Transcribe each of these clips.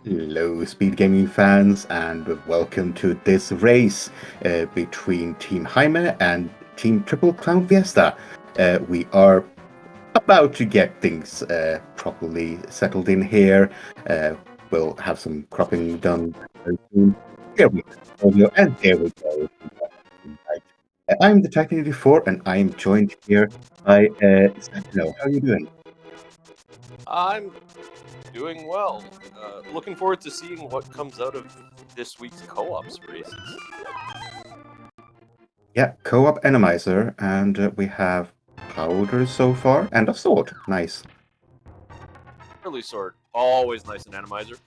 Hello, SpeedGaming fans, and welcome to this race between Team Hime and Team Triple Crown Fiesta. We are about to get things properly settled in here. We'll have some cropping done very soon. Here we go, and there we go. Right. I'm the Titan84, and I'm joined here by Sentinel. How are you doing? I'm doing well. Looking forward to seeing what comes out of this week's co-ops races. Yeah, co-op Randomizer, and we have powder so far, and a sword. Nice. Early sword, always nice in Randomizer.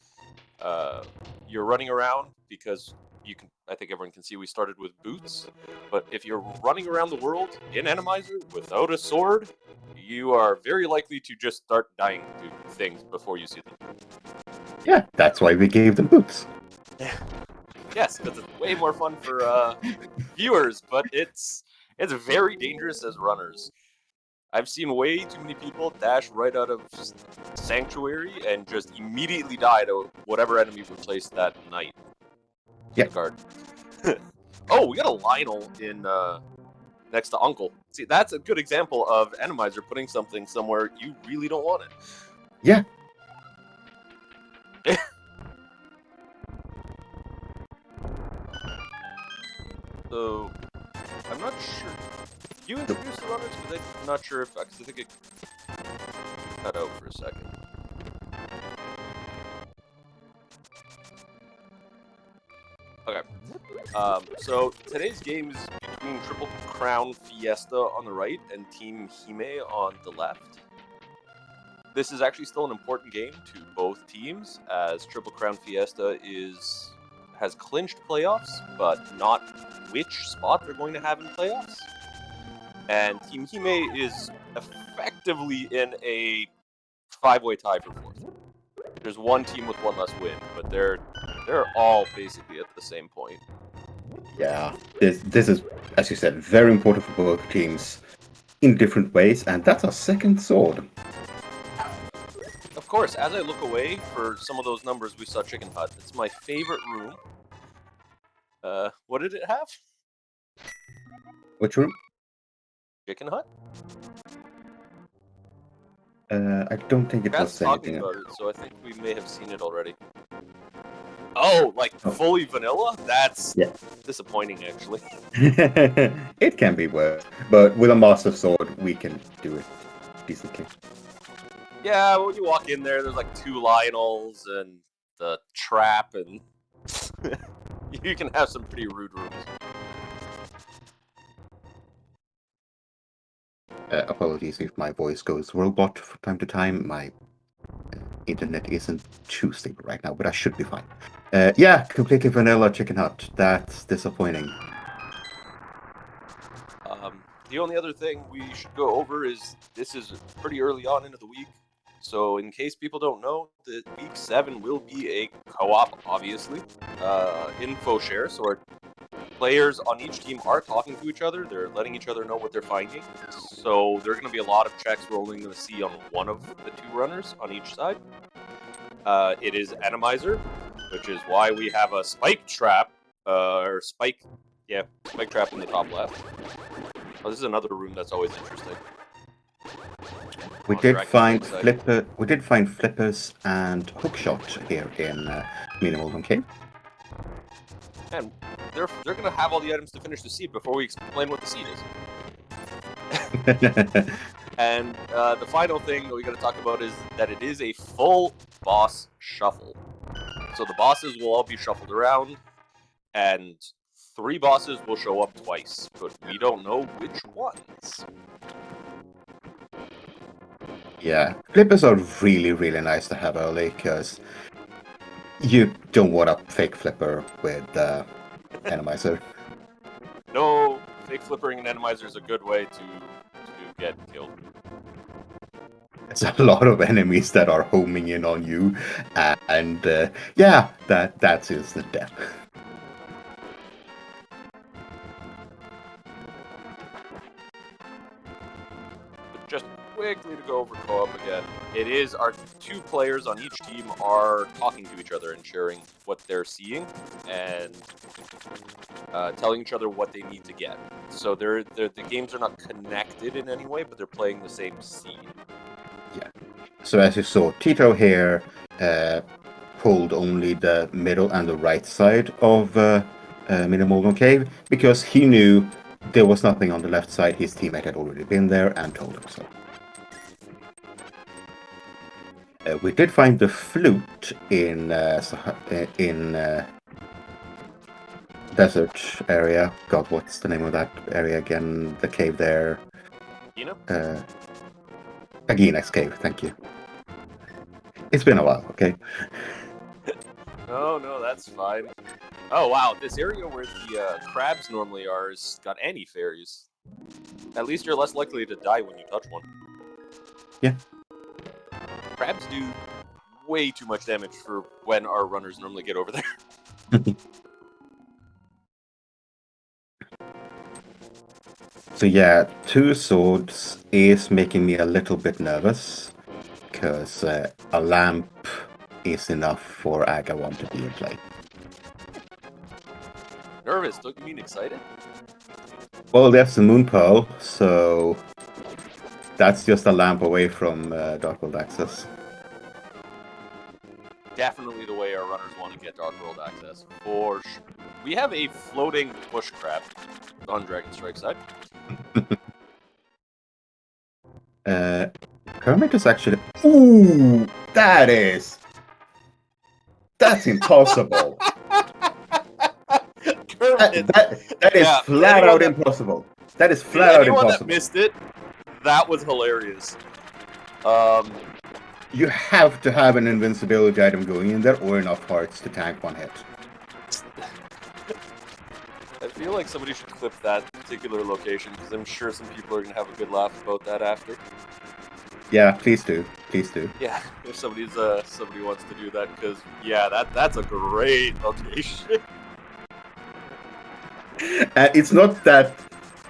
You're running around because you can. I think everyone can see we started with boots, but if you're running around the world in Randomizer without a sword, you are very likely to just start dying to things before you see them. Yeah, that's why we gave them boots. Yes, because it's way more fun for viewers, but it's very dangerous as runners. I've seen way too many people dash right out of Sanctuary and just immediately die to whatever enemy replaced that knight. Yeah. The guard. Oh, we got a Lionel in next to Uncle. See, that's a good example of Randomizer putting something somewhere you really don't want it. Yeah. So, I'm not sure. You introduced the runners, because I'm not sure if I think it cut out for a second. Okay. So today's game is between Triple Crown Fiesta on the right and Team Hime on the left. This is actually still an important game to both teams, as Triple Crown Fiesta has clinched playoffs, but not which spot they're going to have in playoffs. And Team Hime is effectively in a 5-way tie for fourth. There's one team with one less win, but they're all basically at the same point. Yeah. This is, as you said, very important for both teams in different ways, and that's our second sword. Of course, as I look away for some of those numbers we saw Chicken Hut, it's my favorite room. What did it have? Which room? Chicken Hut? I don't think it Chat's was talking anything. about it, so I think we may have seen it already. Oh, like fully vanilla? That's disappointing, actually. It can be worse, but with a master sword, we can do it decently. Yeah, when you walk in there, there's like 2 Lionels and the trap, and you can have some pretty rude rooms. Apologies if my voice goes robot from time to time. My internet isn't too stable right now, but I should be fine. Yeah, completely vanilla Chicken Hut. That's disappointing. The only other thing we should go over is this is pretty early on into the week. So in case people don't know, that week 7 will be a co-op, obviously, info share. So our players on each team are talking to each other. They're letting each other know what they're finding. So there are going to be a lot of checks we're only going to see on one of the 2 runners on each side. It is Randomizer, which is why we have a spike trap, spike trap in the top left. Oh, this is another room that's always interesting. We did find flippers and hookshot here in Minimal, okay? And they're gonna have all the items to finish the seed before we explain what the seed is. And the final thing that we gotta talk about is that it is a full boss shuffle. So the bosses will all be shuffled around, and 3 bosses will show up twice, but we don't know which ones. Yeah, flippers are really, really nice to have early, because you don't want a fake flipper with Randomizer. No, fake flippering and Randomizer is a good way to get killed. There's a lot of enemies that are homing in on you, and yeah, that is the death. But just quickly to go over co-op again. It is our 2 players on each team are talking to each other and sharing what they're seeing and telling each other what they need to get. So the games are not connected in any way, but they're playing the same scene. Yeah. So as you saw, Tito here pulled only the middle and the right side of Minimolden Cave because he knew there was nothing on the left side. His teammate had already been there and told him so. We did find the flute in desert area. God, what's the name of that area again? The cave there. Agina's cave. Thank you. It's been a while. Okay. No, that's fine. Oh wow, this area where the crabs normally are has got anti-fairies. At least you're less likely to die when you touch one. Yeah. Crabs do way too much damage for when our runners normally get over there. So yeah, 2 swords is making me a little bit nervous because a lamp is enough for Aga 1 to be in play. Nervous? Don't you mean excited? Well, there's the Moon Pearl, so that's just a lamp away from Dark World access. Definitely the way our runners want to get Dark World access. For sure. We have a floating bush crab on Dragon Strike side. Kermit is actually... Ooh! That's impossible! That is flat out impossible. That is flat out impossible. That missed it, that was hilarious. You have to have an invincibility item going in there or enough hearts to tank 1 hit. I feel like somebody should clip that particular location because I'm sure some people are going to have a good laugh about that after. Yeah, please do. Please do. Yeah, if somebody wants to do that, because yeah, that's a great location. It's not that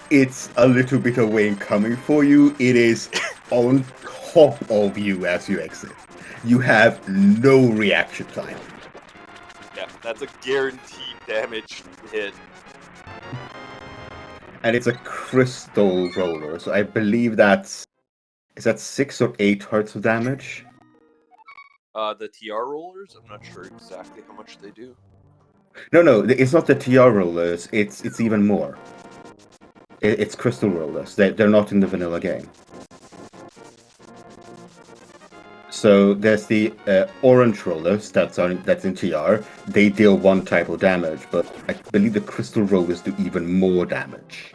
it's a little bit away and coming for you. It is on top of you as you exit. You have no reaction time. Yeah, that's a guaranteed damage hit. And it's a crystal roller, so I believe is that 6 or 8 hearts of damage? The TR rollers? I'm not sure exactly how much they do. No, it's not the TR rollers. It's even more. It's crystal rollers. They're not in the vanilla game. So there's the orange rollers that's in TR. They deal 1 type of damage, but I believe the crystal rollers do even more damage.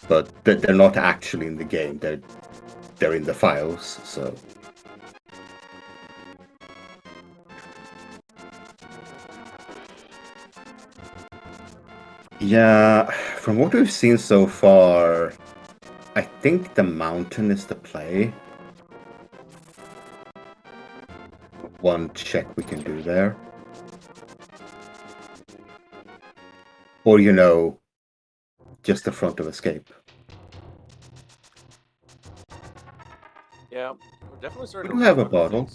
But they're not actually in the game. They're in the files. So. Yeah, from what we've seen so far, I think the mountain is the play. 1 check we can do there. Or, just the front of escape. Yeah, we're definitely starting We do have a bottle.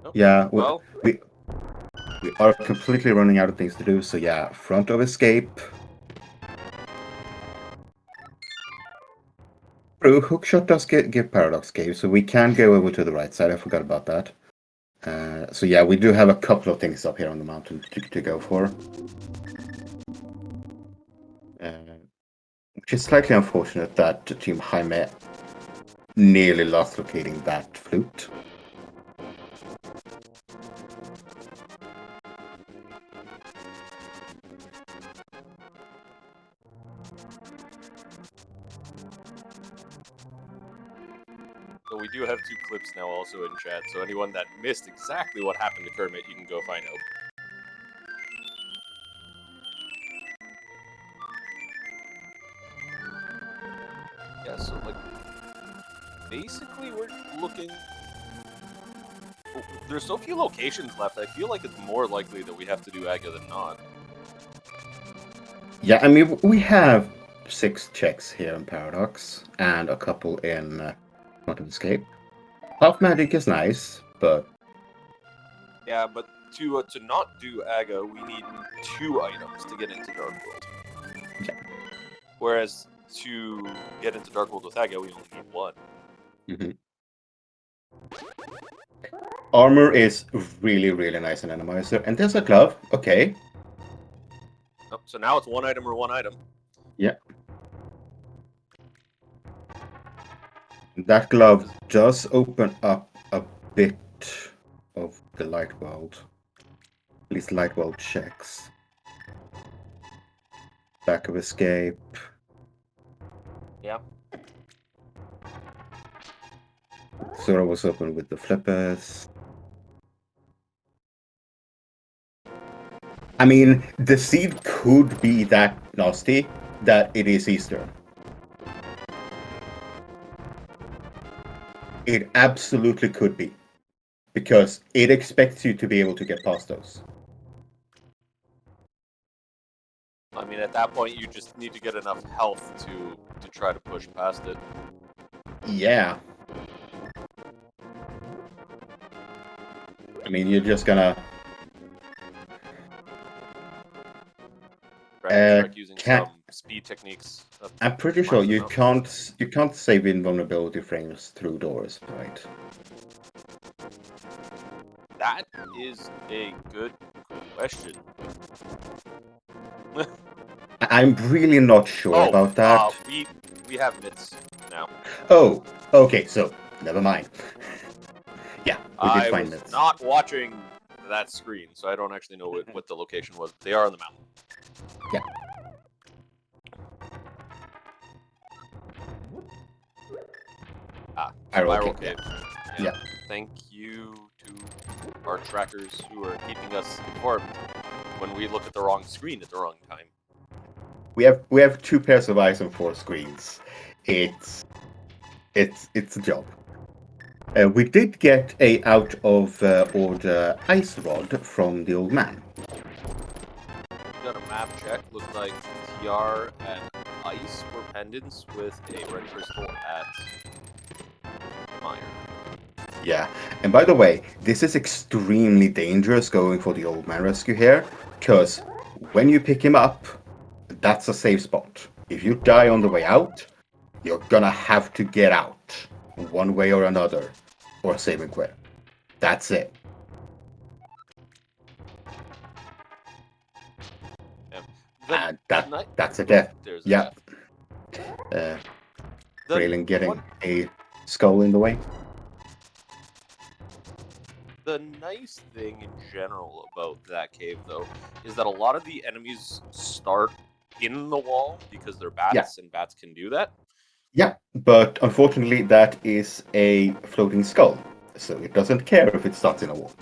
Nope. Yeah, well, we are completely running out of things to do, so yeah, front of escape. True, hookshot does give Paradox Cave, so we can go over to the right side. I forgot about that. So yeah, we do have a couple of things up here on the mountain to go for. Which is slightly unfortunate that Team Hime nearly lost locating that flute. So we do have 2 clips now also in chat, so anyone that missed exactly what happened to Kermit, you can go find out. Yeah, so like, basically we're looking... There's so few locations left, I feel like it's more likely that we have to do Aga than not. Yeah, I mean, we have 6 checks here in Paradox, and a couple in Front of Escape. Half magic is nice, but Yeah, but to not do Aga, we need 2 items to get into Dark World. Yeah. Whereas to get into Dark World with Aga, we only need 1. Armor is really, really nice in Randomizer. And there's a glove. Okay. Oh, so now it's 1 item or 1 item. Yeah. That glove does open up a bit of the light world. At least light world checks. Back of escape. Yeah. Sora was open with the flippers. I mean, the seed could be that nasty that it is Easter. It absolutely could be. Because it expects you to be able to get past those. I mean, at that point, you just need to get enough health to try to push past it. Yeah. I mean, you're just gonna... Try using some speed techniques. I'm pretty sure you can't save invulnerability frames through doors, right? That is a good question. I'm really not sure about that. We have myths now. Oh, okay, so never mind. Yeah, we did find myths. I was not watching that screen, so I don't actually know what the location was. They are on the mountain. Yeah. Spiral Cave. Yeah. Thank you to our trackers who are keeping us informed when we look at the wrong screen at the wrong time. We have 2 pairs of eyes on 4 screens. It's a job. We did get a out of order ice rod from the old man. Got a map check. Looks like TR and Ice were pendants with a red crystal at Mire. Yeah, and by the way, this is extremely dangerous going for the old man rescue here, because when you pick him up, that's a safe spot. If you die on the way out, you're gonna have to get out, one way or another, or save and quit. That's it. Yeah. That's a death. Yeah. Raylan getting a skull in the way. The nice thing in general about that cave, though, is that a lot of the enemies start in the wall because they're bats, and bats can do that. Yeah, but unfortunately that is a floating skull, so it doesn't care if it starts in a wall.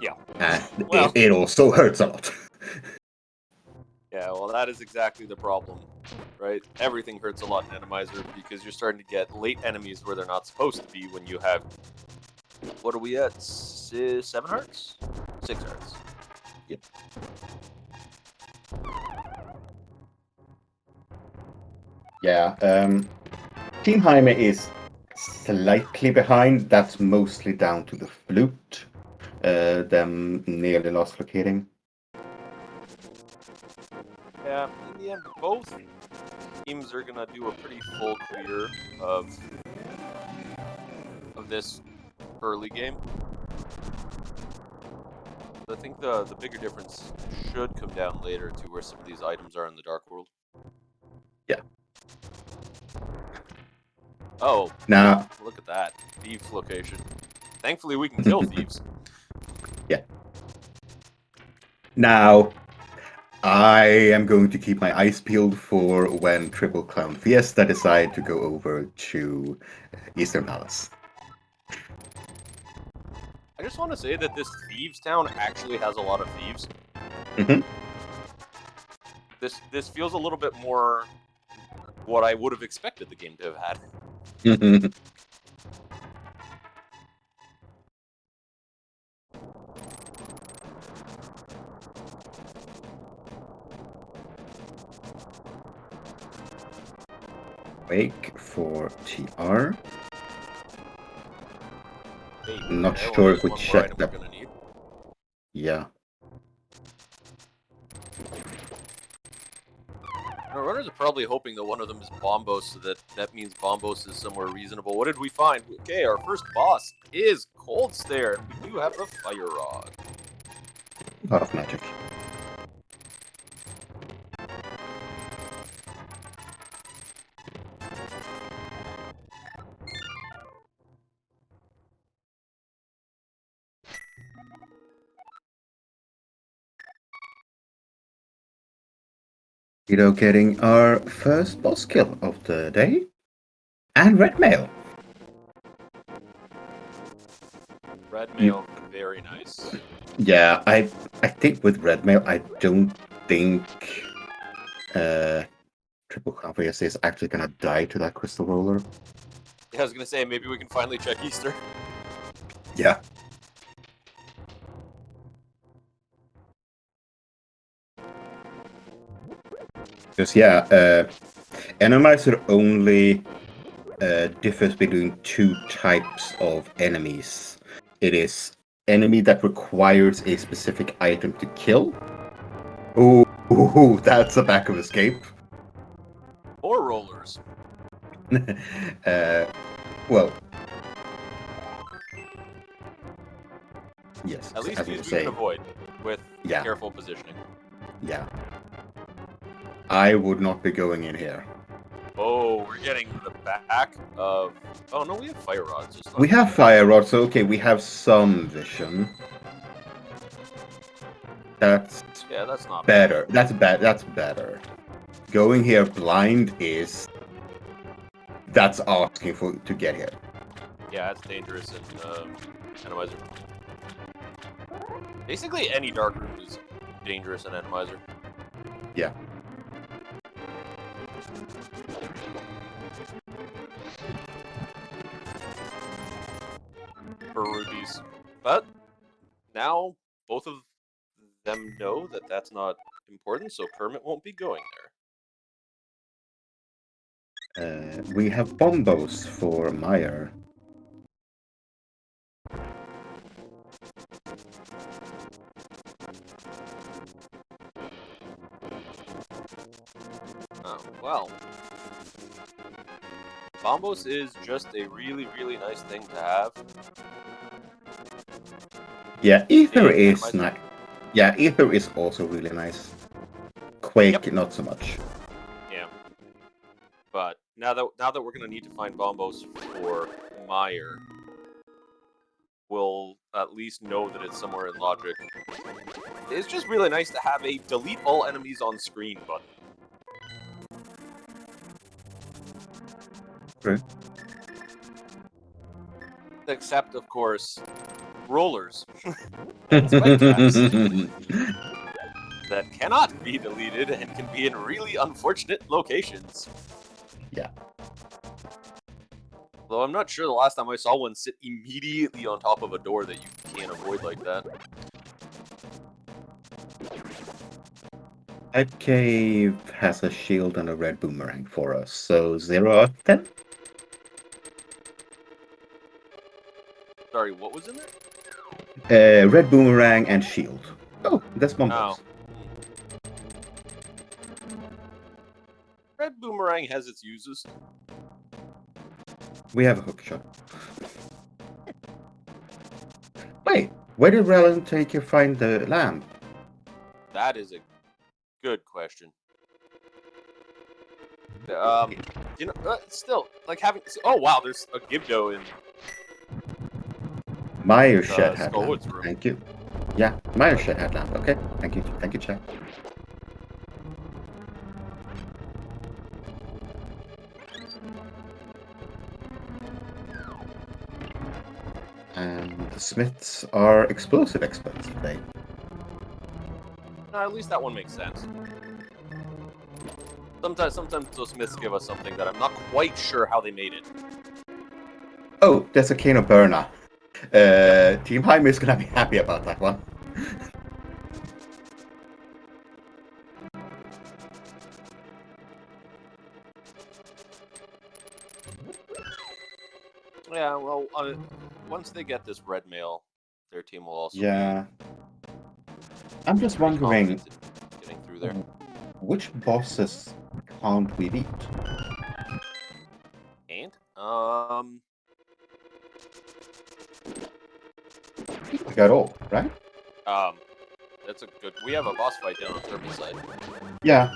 Yeah. Well, it also hurts a lot. Yeah, well, that is exactly the problem, right? Everything hurts a lot in Randomizer because you're starting to get late enemies where they're not supposed to be when you have... What are we at? 7 hearts? 6 hearts. Yep. Yeah, Team Hime is slightly behind. That's mostly down to the flute. Them nearly lost locating. Yeah, in the end, both teams are gonna do a pretty full clear of this early game. I think the bigger difference should come down later to where some of these items are in the Dark World. Yeah. Oh, now look at that. Thieves location. Thankfully, we can kill thieves. Yeah. Now, I am going to keep my eyes peeled for when Triple Clown Fiesta decide to go over to Eastern Palace. I just want to say that this Thieves Town actually has a lot of thieves. Mm-hmm. This feels a little bit more what I would have expected the game to have had. Mm-hmm. Wake for TR. Not Okay, well, sure there's if we one more checked item we're that. gonna need. Yeah. Our runners are probably hoping that one of them is Bombos, so that means Bombos is somewhere reasonable. What did we find? Okay, our first boss is Cold Stare, and we do have the Fire Rod. A lot of magic. Getting our first boss kill of the day. And red mail. Red Mail, very nice. Yeah, I think with red mail, I don't think Triple Convoyers is actually gonna die to that crystal roller. Yeah, I was gonna say, maybe we can finally check Easter. Yeah. Because Randomizer only differs between two types of enemies. It is enemy that requires a specific item to kill. Ooh, that's a back of escape. Or rollers. Well, yes. At least As I these was we can saying, avoid with yeah, careful positioning. yeah. I would not be going in here. Oh, we're getting the back of... Oh, no, we have Fire Rods. Just We have fire rods, so okay, we have some vision. That's Yeah, that's not better. bad. That's bad. That's better. Going here blind is that's asking for to get hit. Yeah, it's dangerous in Randomizer. Basically, any dark room is dangerous in Randomizer. Yeah. For rubies. But now both of them know that that's not important, so Kermit won't be going there. We have bombos for Meyer. Oh, well. Bombos is just a really, really nice thing to have. Yeah, Ether in is Randomizer. not. Yeah, Ether is also really nice. Quake, Yep. not so much. Yeah. But now that we're gonna need to find Bombos for Meyer, we'll at least know that it's somewhere in logic. It's just really nice to have a delete all enemies on screen button. True. Except, of course, rollers and spike traps that cannot be deleted and can be in really unfortunate locations. Yeah. Though I'm not sure the last time I saw one sit immediately on top of a door that you can't avoid like that. That cave has a shield and a red boomerang for us, so 0 out of 10. Sorry, what was in there? Red boomerang and shield. Oh, that's bombos. Oh. Red Boomerang has its uses. We have a hook shot. Wait, where did Rellin take you find the lamp? That is a good question. You know, still, like having... Oh, wow, there's a Gibdo in Meyer shed had lamp. Skullwood's room. Thank you. Yeah, Meyer shed had lamp. Okay, thank you, Chad. And the Smiths are explosive experts today. At least that one makes sense. Sometimes those myths give us something that I'm not quite sure how they made it. Oh, there's a Kano Burner. Team Hime is gonna be happy about that one. Yeah, well, once they get this red mail, their team will also Yeah. I'm just be pretty wondering confident in getting through there. which bosses can't we beat? And Like at all, right? that's a good. We have a boss fight down on Thermal side. Yeah.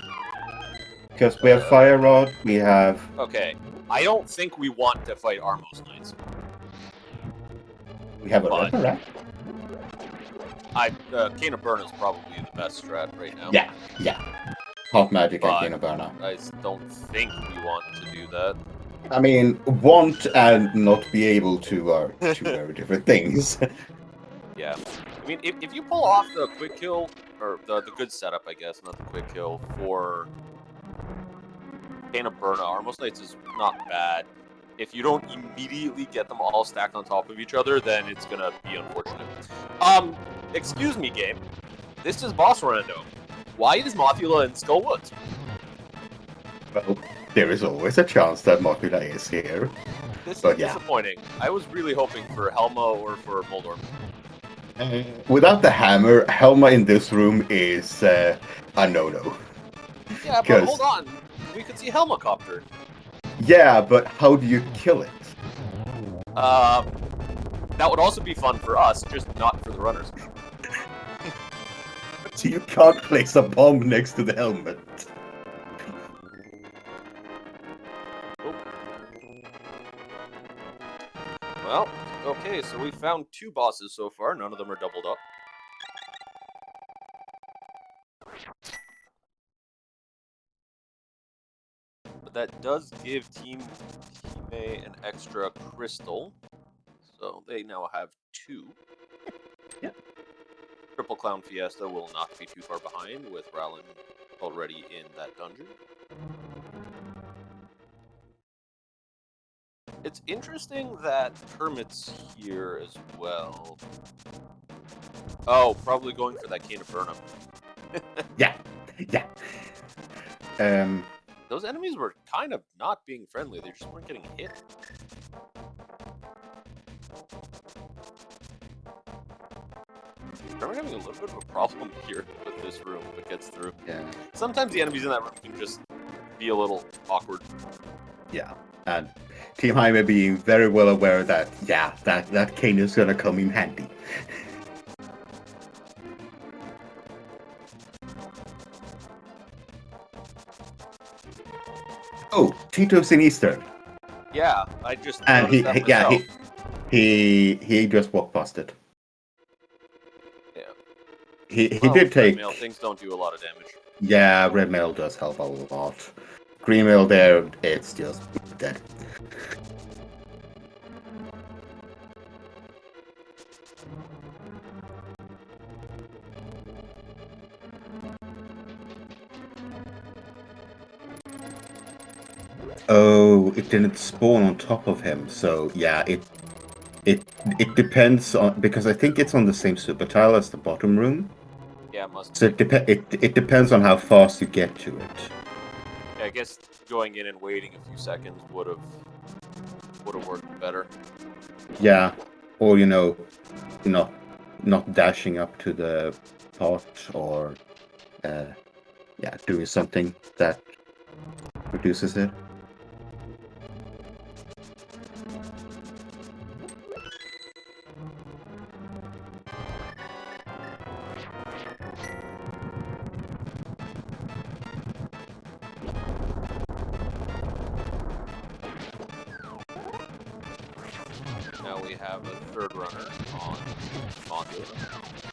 Because we have Fire Rod, we have... Okay, I don't think we want to fight Armos Knights. We have a But- Ripper, right? Cane of Burn is probably the best strat right now. Yeah. Half Magic and But- Cane of Burner. I don't think we want to do that. I mean, want and not be able to are two very different things. Yeah. I mean, if you pull off the quick kill, or the good setup, I guess, not the quick kill, for Cane of Burna, Armos Knights is not bad. If you don't immediately get them all stacked on top of each other, then it's gonna be unfortunate. Excuse me, game. This is Boss Rando. Why is Mothula in Skull Woods? Well, there is always a chance that Mothula is here. This is But yeah. disappointing. I was really hoping for Helma or for Moldor. Without the hammer, Helma in this room is a no-no. Yeah, but 'Cause- hold on. We could see Helma Copter. Yeah, but how do you kill it? That would also be fun for us, just not for the runners. So you can't place a bomb next to the helmet. Well, okay, so we found 2 bosses so far. None of them are doubled up. But that does give Team Hime an extra crystal. So they now have 2. Yep. Triple Clown Fiesta will not be too far behind, with Rallin already in that dungeon. It's interesting that Hermit's here as well. Oh, probably going for that Cane of Burnham. Yeah. Those enemies were kind of not being friendly. They just weren't getting hit. I'm having a little bit of a problem here with this room if it gets through. Yeah. Sometimes the enemies in that room can just be a little awkward. Yeah. And Team Hime being very well aware that, yeah, that cane is gonna come in handy. Oh, Tito's in Eastern. Yeah, I just And he noticed that myself. he just walk past it. Yeah. He Well, did red take... mail, things don't do a lot of damage. Yeah, red mail does help a lot. Green mail there, it's just dead. Oh, it didn't spawn on top of him, so yeah, it depends on, because I think it's on the same super tile as the bottom room. Yeah, it must. So it depends on how fast you get to it. Yeah, I guess going in and waiting a few seconds would have worked better. Yeah, or not dashing up to the pot, or yeah, doing something that reduces it. Now we have a third runner on Mothula.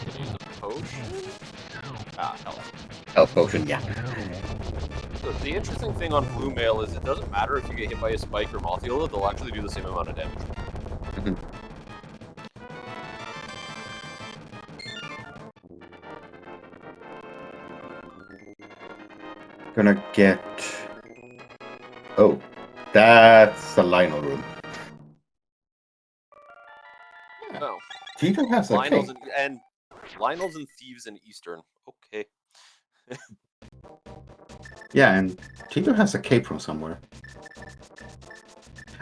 Gonna use a potion. Health potion, yeah. So the interesting thing on blue mail is it doesn't matter if you get hit by a spike or Mothula, they'll actually do the same amount of damage. Mhm. Gonna get... Oh, that's the Lionel room. No. Tito has a Lionel's cape. and Lionel's and Thieves in Eastern. Okay. Yeah, and Tito has a cape from somewhere.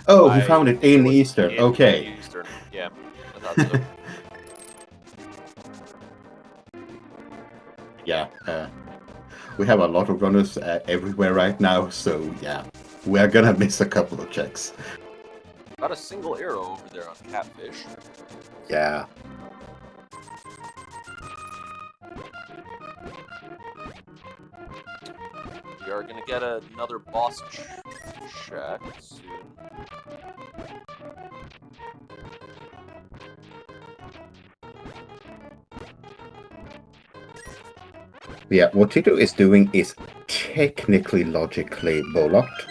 Oh, he found it in was Eastern. in Okay. Eastern. Yeah. So. Yeah, we have a lot of runners everywhere right now, so yeah, we're gonna miss a couple of checks. Got a single arrow over there on Catfish. Yeah. We are gonna get another boss check soon. Yeah, what Tito is doing is technically logically locked.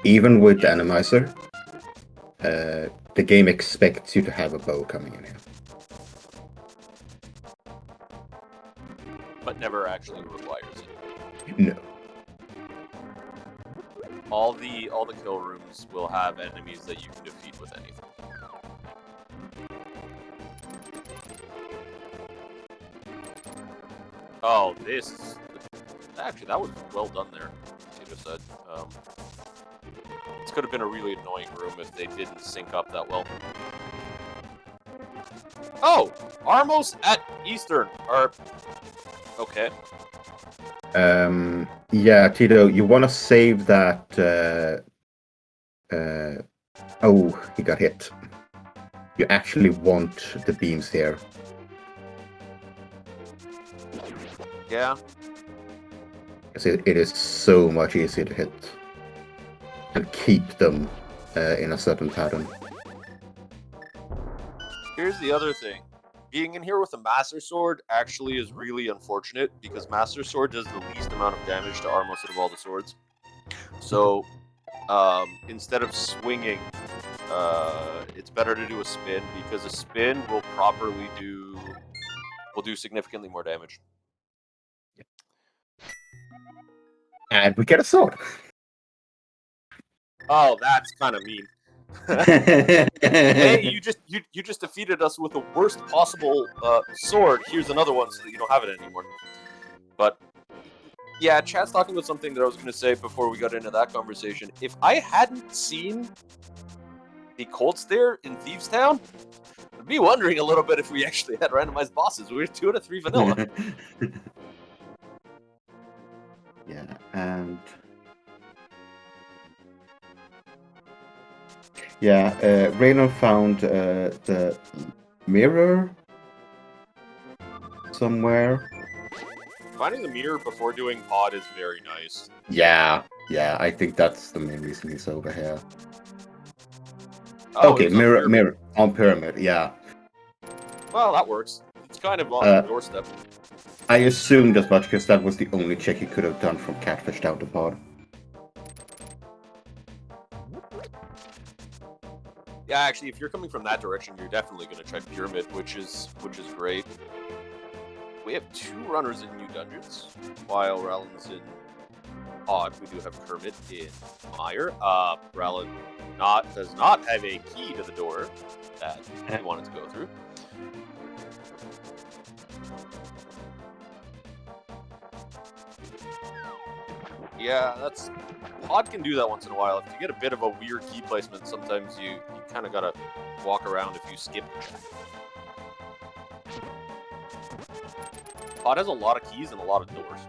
Even with Randomizer, the game expects you to have a bow coming in here. But never actually requires it. No. All the kill rooms will have enemies that you can defeat with anything. Oh, this actually that was well done there. Tito said. This could have been a really annoying room if they didn't sync up that well. Oh, Armos at Eastern are okay. Yeah, Tito, you want to save that. Oh, he got hit. You actually want the beams here. Yeah. Because it is so much easier to hit and keep them in a certain pattern. Here's the other thing. Being in here with a Master Sword actually is really unfortunate because Master Sword does the least amount of damage to Armos out of all the swords. So, instead of swinging, it's better to do a spin because a spin will do significantly more damage. And we get a sword. Oh, that's kind of mean. Hey, you just defeated us with the worst possible sword. Here's another one so that you don't have it anymore. But yeah, chat's talking about something that I was going to say before we got into that conversation. If I hadn't seen the Cold Stare in Thieves Town, I'd be wondering a little bit if we actually had randomized bosses. We were 2 out of 3 vanilla. Yeah, and yeah, Raynon found the mirror somewhere. Finding the mirror before doing pod is very nice. Yeah, I think that's the main reason he's over here. Oh, okay, mirror on pyramid, yeah. Well, that works. It's kind of on the doorstep. I assumed as much because that was the only check he could have done from Catfish down to pod. Yeah, actually, if you're coming from that direction, you're definitely going to try pyramid, which is great. We have 2 runners in new dungeons, while Rallen's in pod. We do have Kermit in Mire. Rallen does not have a key to the door that he wanted to go through. Yeah, pod can do that once in a while. If you get a bit of a weird key placement, sometimes you kind of gotta walk around if you skip the check. Pod has a lot of keys and a lot of doors.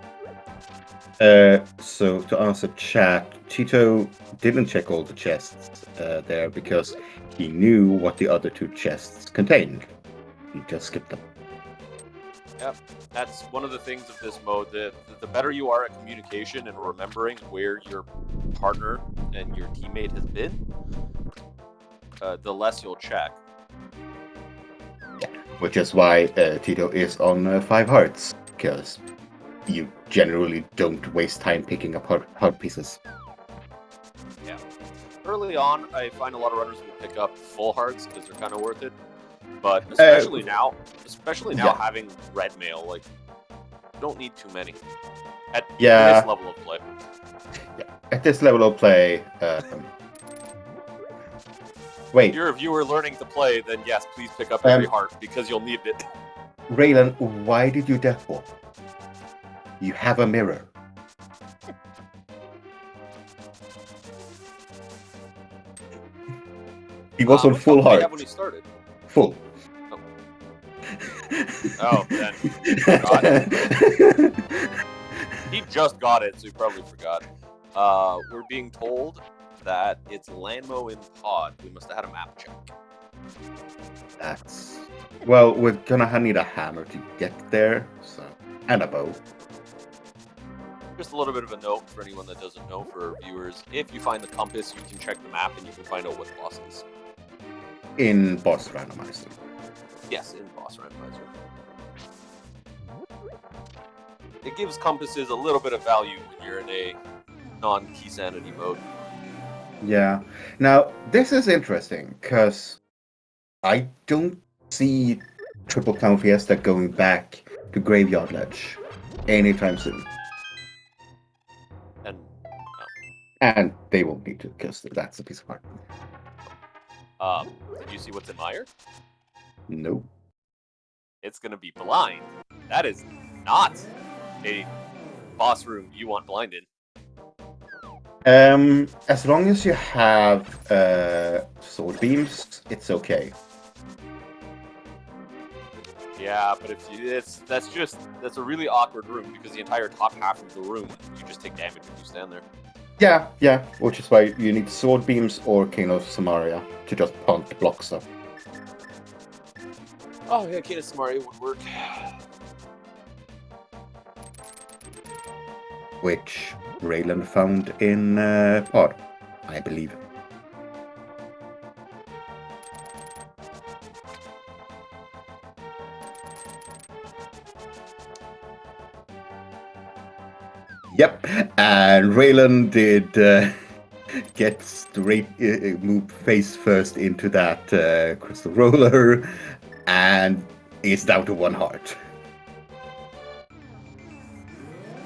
So to answer chat, Tito didn't check all the chests there because he knew what the other 2 chests contained. He just skipped them. Yep, that's one of the things of this mode. The better you are at communication and remembering where your partner and your teammate has been, the less you'll check. Yeah, which is why Tito is on 5 hearts, because you generally don't waste time picking up heart pieces. Yeah. Early on, I find a lot of runners will pick up full hearts because they're kind of worth it. But especially now having red mail, like, you don't need too many at this level of play. Yeah, at this level of play, wait. If you're a viewer learning to play, then yes, please pick up every heart because you'll need it. Raylan, why did you death wall? You have a mirror. He was on full heart. When he started. full. Oh, then he forgot. He just got it, so he probably forgot. We're being told that it's Lanmo in pod. We must have had a map check. That's... Well, we're gonna need a hammer to get there, so... And a bow. Just a little bit of a note for anyone that doesn't know, for viewers. If you find the compass, you can check the map and you can find out what the boss is. In boss randomizer. Yes, in boss randomizer. It gives compasses a little bit of value when you're in a non-key sanity mode. Yeah. Now, this is interesting, because I don't see Triple Clown Fiesta going back to Graveyard Ledge anytime soon. And they won't need to, because that's a piece of art. Did you see what's in Mire? No. It's gonna be blind. That is not a boss room you want blind in. As long as you have sword beams, it's okay. Yeah, but if you, that's a really awkward room, because the entire top half of the room, you just take damage when you stand there. Yeah, which is why you need sword beams or King of Samaria to just punt block stuff. Oh yeah, King of Samaria would work. Which Raylan found in pod, I believe. Yep, and Raylan did get straight, move face first into that crystal roller, and is down to 1 heart.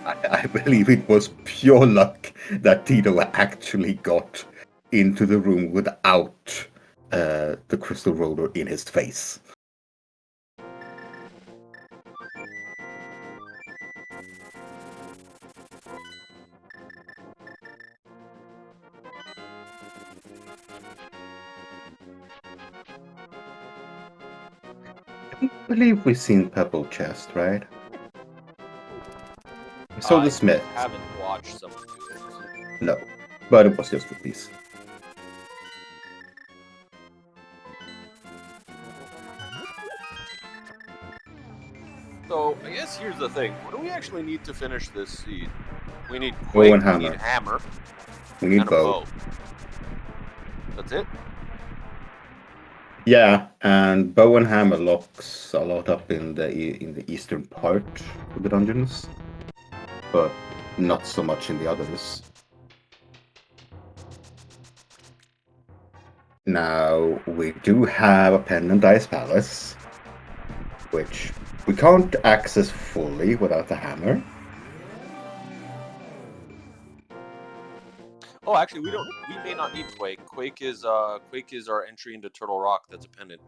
I believe it was pure luck that Tito actually got into the room without the crystal roller in his face. I believe we've seen Purple Chest, right? We saw the Smith. I haven't watched someone do it. No, but it was just a piece. So I guess here's the thing: what do we actually need to finish this seed? We need Bow Quake, and we hammer. need hammer, We need and a bow. bow. That's it. Yeah, and bow and hammer locks a lot up in the eastern part of the dungeons, but not so much in the others. Now, we do have a Pen and Dice Palace, which we can't access fully without the hammer. Oh, actually, we may not need Quake. Quake is our entry into Turtle Rock. That's a pendant.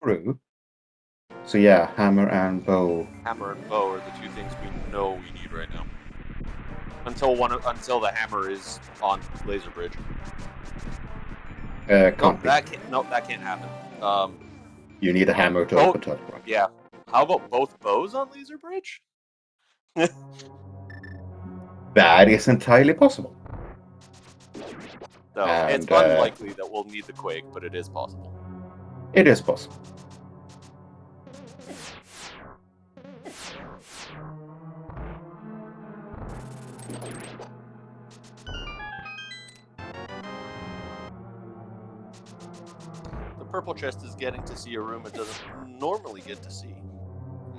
True. So yeah, hammer and bow. Hammer and bow are the two things we know we need right now. Until the hammer is on Laser Bridge. Can't be. That can't happen. You need a hammer to open Turtle Rock. Yeah. How about both bows on Laser Bridge? That is entirely possible. So it's unlikely that we'll need the Quake, but it is possible. It is possible. The purple chest is getting to see a room it doesn't normally get to see.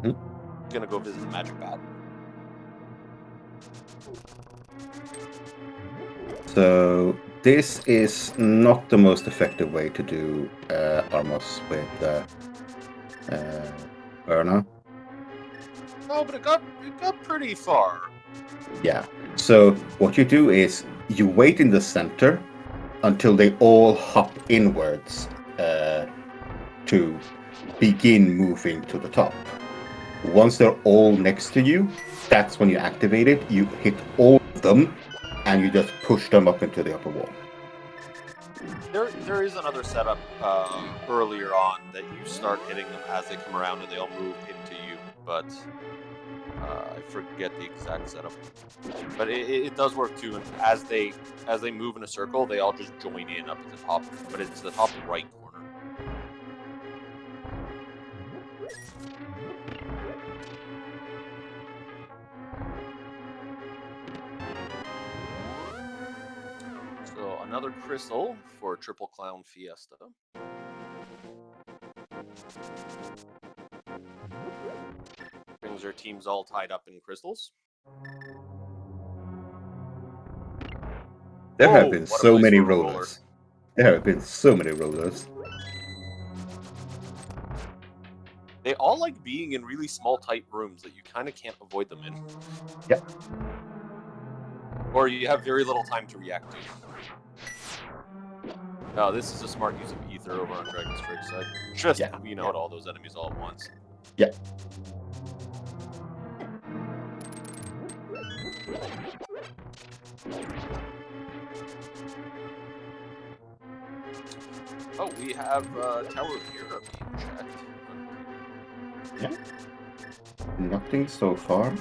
Mm-hmm. I'm gonna go visit the magic bat. So this is not the most effective way to do Armos with Erna. No, but it got pretty far. Yeah. So what you do is you wait in the center until they all hop inwards to begin moving to the top. Once they're all next to you, that's when you activate it. You hit all of them, and you just push them up into the upper wall. There is another setup earlier on that you start hitting them as they come around and they all move into you, but I forget the exact setup. But it does work too, and as they move in a circle, they all just join in up at the top, but it's the top right corner. So another crystal for Triple Clown Fiesta. Brings our teams all tied up in crystals. There Whoa, have been what a so nice many little rollers. There have been so many rollers. They all like being in really small, tight rooms that you kind of can't avoid them in. Yep. Or you have very little time to react to. No, this is a smart use of ether over on Dragon Strike's side. Just clean out all those enemies all at once. Yeah. Oh, we have Tower of Hero being checked. Yeah. Nothing so far. And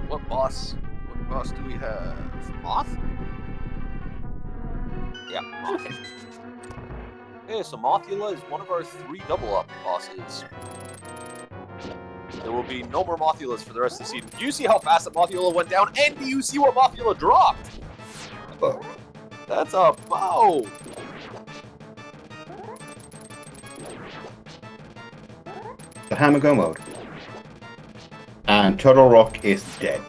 what boss do we have? Moth? Yeah, Moth. Okay, so Mothula is one of our 3 double-up bosses. There will be no more Mothulas for the rest of the season. Do you see how fast that Mothula went down? And do you see what Mothula dropped? Oh. That's a bow! The Hammer Go mode. And Turtle Rock is dead.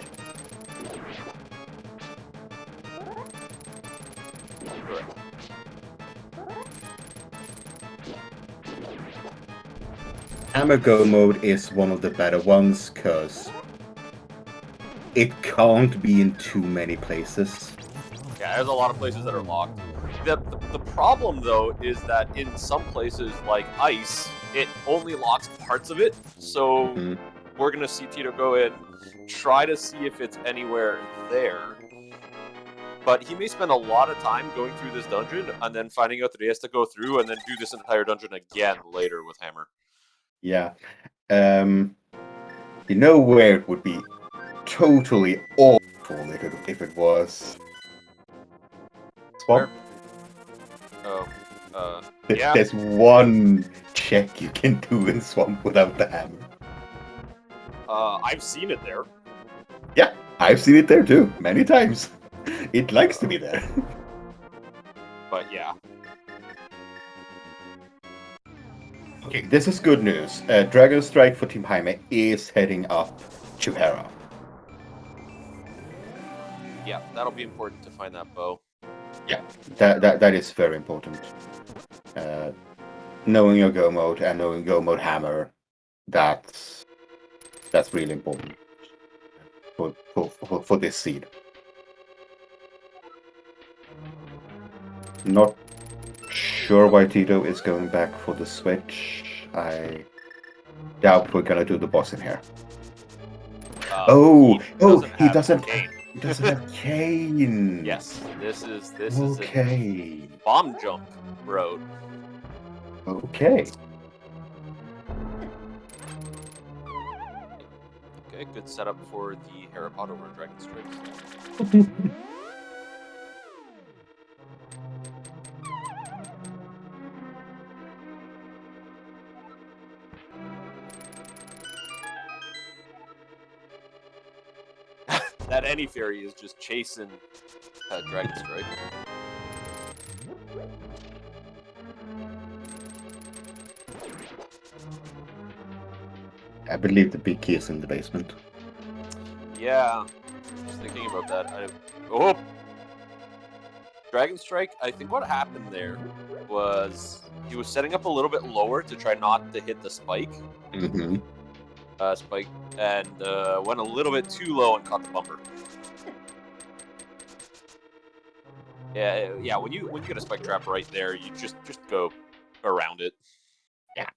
Hammer Go mode is one of the better ones because it can't be in too many places. Yeah, there's a lot of places that are locked. The problem, though, is that in some places, like Ice, it only locks parts of it. So we're going to see Tito go in, try to see if it's anywhere there. But he may spend a lot of time going through this dungeon and then finding out that he has to go through and then do this entire dungeon again later with Hammer. Yeah. You know where it would be totally awful if it was Swamp? Oh, yeah. There's one check you can do in Swamp without the hammer. I've seen it there. Yeah, I've seen it there too, many times. It likes to be there. But yeah. Okay, this is good news. Dragon Strike for Team Hime is heading up to Hera. Yeah, that'll be important to find that bow. Yeah, that is very important. Knowing your Go mode and knowing Go mode Hammer, that's really important for this seed. Not sure why Tito is going back for the switch. I doubt we're gonna do the boss in here. He doesn't have Kane. Yes, this is okay. A bomb jump road. Okay. Okay, good setup for the Herapod over Dragon Strike. That Any Fairy is just chasing Dragon Strike. I believe the big key is in the basement. Yeah, just thinking about that. Dragon Strike, I think what happened there was he was setting up a little bit lower to try not to hit the spike. Mm-hmm. Spike, and went a little bit too low and caught the bumper. Yeah. When you get a spike trap right there, you just go around it. Yeah.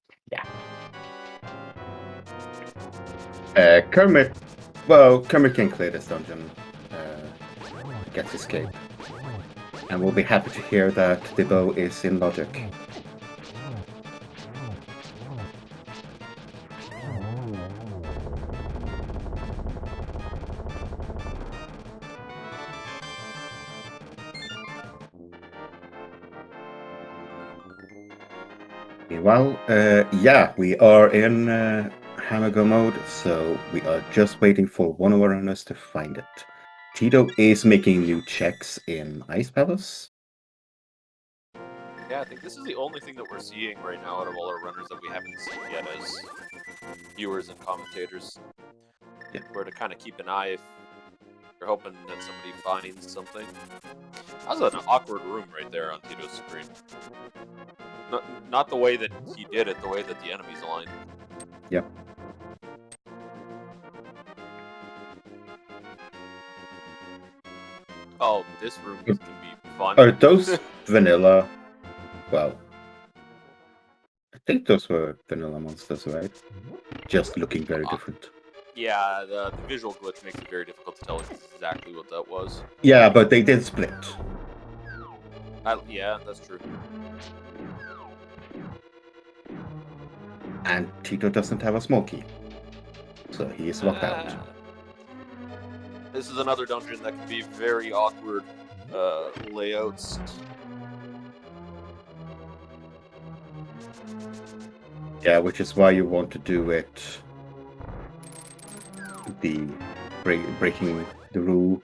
Kermit Well, Kermit can clear this dungeon, gets escape. And we'll be happy to hear that Debo is in logic. Meanwhile, yeah, we are in Hamago mode, so we are just waiting for one of our runners to find it. Tito is making new checks in Ice Palace. Yeah, I think this is the only thing that we're seeing right now out of all our runners that we haven't seen yet as viewers and commentators. Yeah. We're to kind of keep an eye if you're hoping that somebody finds something. That was an awkward room right there on Tito's screen. Not the way that he did it, the way that the enemies aligned. Yep. Oh, this room is going to be fun. Are those vanilla? Well, I think those were vanilla monsters, right? Just looking very different. Yeah, the visual glitch makes it very difficult to tell exactly what that was. Yeah, but they did split. Yeah, that's true. And Tito doesn't have a smoky, so he is locked out. This is another dungeon that can be very awkward layouts. Yeah, which is why you want to do it the breaking the rule.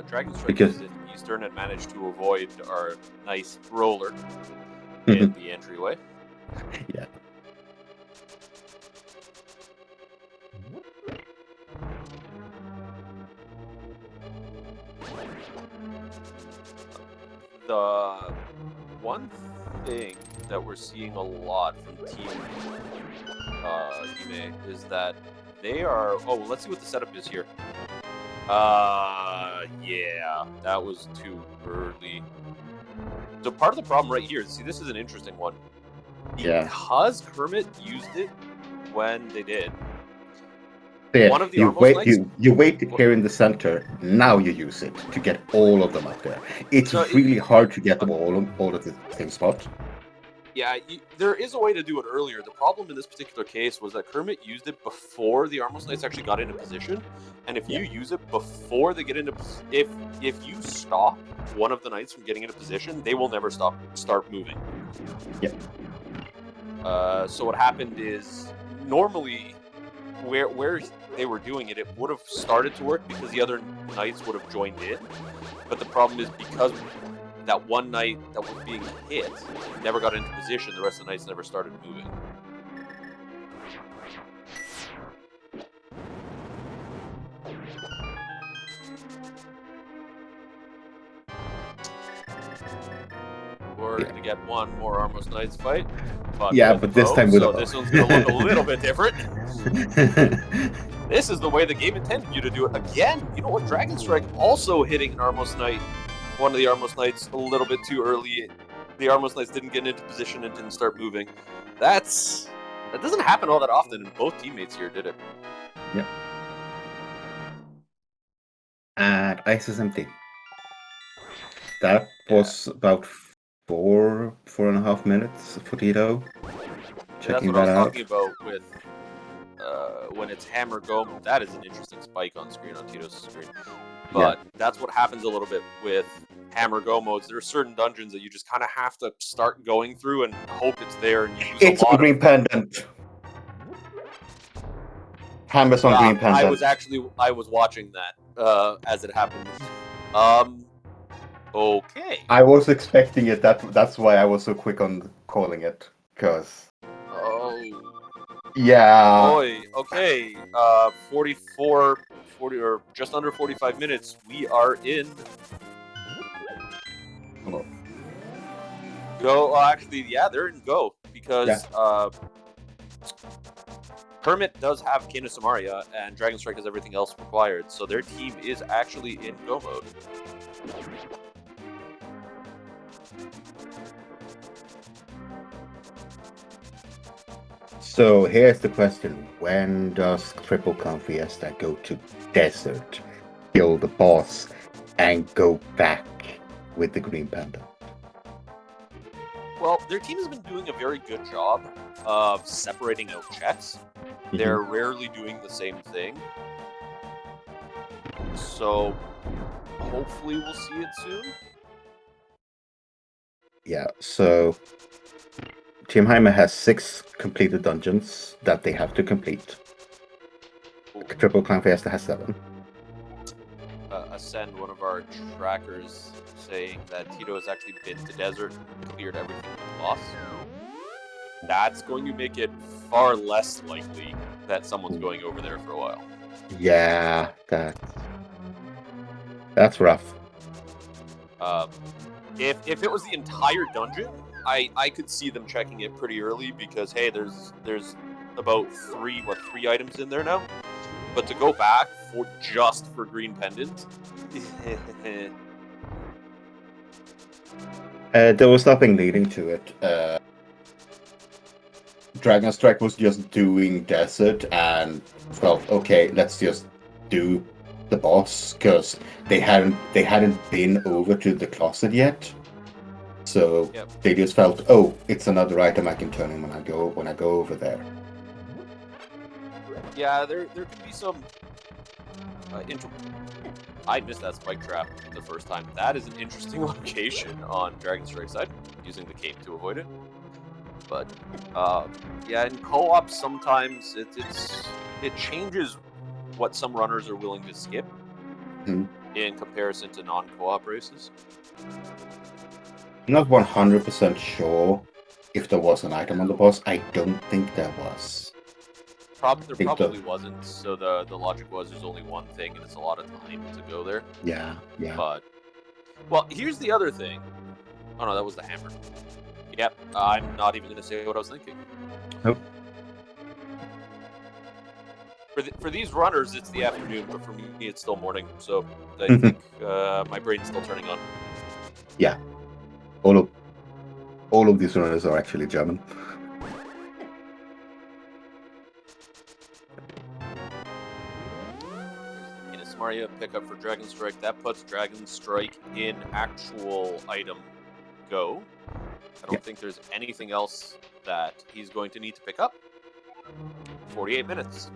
Dragon Strike Because- is in Eastern and managed to avoid our nice roller in the entryway. Yeah. The one thing that we're seeing a lot from Team Hime is that they are... Oh, let's see what the setup is here. Yeah, that was too early. So part of the problem right here, see, this is an interesting one. Yeah. Because Kermit used it when they did. Yeah, One of the you Armos wait. Knights- You wait here in the center. Now you use it to get all of them up there. It's So really hard to get them all at the same spot. Yeah, there is a way to do it earlier. The problem in this particular case was that Kermit used it before the Armos Knights actually got into position. And if you use it before they get into if you stop one of the knights from getting into position, they will never start moving. Yeah. So what happened is normally where they were doing it, it would have started to work because the other knights would have joined in. But the problem is because that one knight that was being hit never got into position, the rest of the knights never started moving. We're going to get one more Armos Knights fight. But Yeah, but this time with so a bow. this one's going to look a little bit different. This is the way the game intended you to do it. Again, you know what? Dragon Strike also hitting an Armos Knight, one of the Armos Knights, a little bit too early. The Armos Knights didn't get into position and didn't start moving. That doesn't happen all that often, and both teammates here did it. Yep. And ice is empty. That was about 4.5 minutes for Tito. Checking That's what that I was out. talking about with when it's Hammer Go. That is an interesting spike on screen on Tito's screen. But that's what happens a little bit with Hammer Go modes. There are certain dungeons that you just kind of have to start going through and hope it's there. And you use It's a lot on green pendant. Hammer's on green pendant. I was watching that as it happened. Okay. I was expecting it. That's why I was so quick on calling it. Cause Oh. yeah. Boy. Okay. 40 or just under 45 minutes. We are in. Hello. Go. Well, actually, yeah, they're in Go because Kermit does have Cane of Samaria and Dragon Strike has everything else required, so their team is actually in Go mode. So here's the question: when does Triple Crown Fiesta go to desert, kill the boss, and go back with the green panda? Well, their team has been doing a very good job of separating out checks. They're rarely doing the same thing. So hopefully we'll see it soon. Yeah, so Team Hime has 6 completed dungeons that they have to complete. Triple Crown Fiesta has 7. Ascend, one of our trackers, saying that Tito has actually been to desert and cleared everything with the boss. That's going to make it far less likely that someone's going over there for a while. Yeah, that's rough. If it was the entire dungeon, I could see them checking it pretty early because hey, there's about 3 items in there now. But to go back just for green pendant. There was nothing leading to it. Dragon Strike was just doing desert and felt okay. Let's just do the boss because they hadn't been over to the closet yet. So they just felt, oh, it's another item I can turn in when I go over there. Yeah, there could be some. I missed that spike trap the first time. That is an interesting location on Dragon Strike side, using the cape to avoid it. But yeah, in co-op sometimes it changes what some runners are willing to skip in comparison to non-co-op races. I'm not 100% sure if there was an item on the boss. I don't think there was. There probably wasn't. So the logic was there's only one thing and it's a lot of time to go there. Yeah. But well, here's the other thing. Oh no, that was the hammer. Yep, I'm not even going to say what I was thinking. Nope. For these runners, it's the afternoon, but for me, it's still morning. So I think my brain's still turning on. Yeah, all of these runners are actually German. Maria pickup for Dragon Strike. That puts Dragon Strike in actual item go. I don't think there's anything else that he's going to need to pick up. 48 minutes.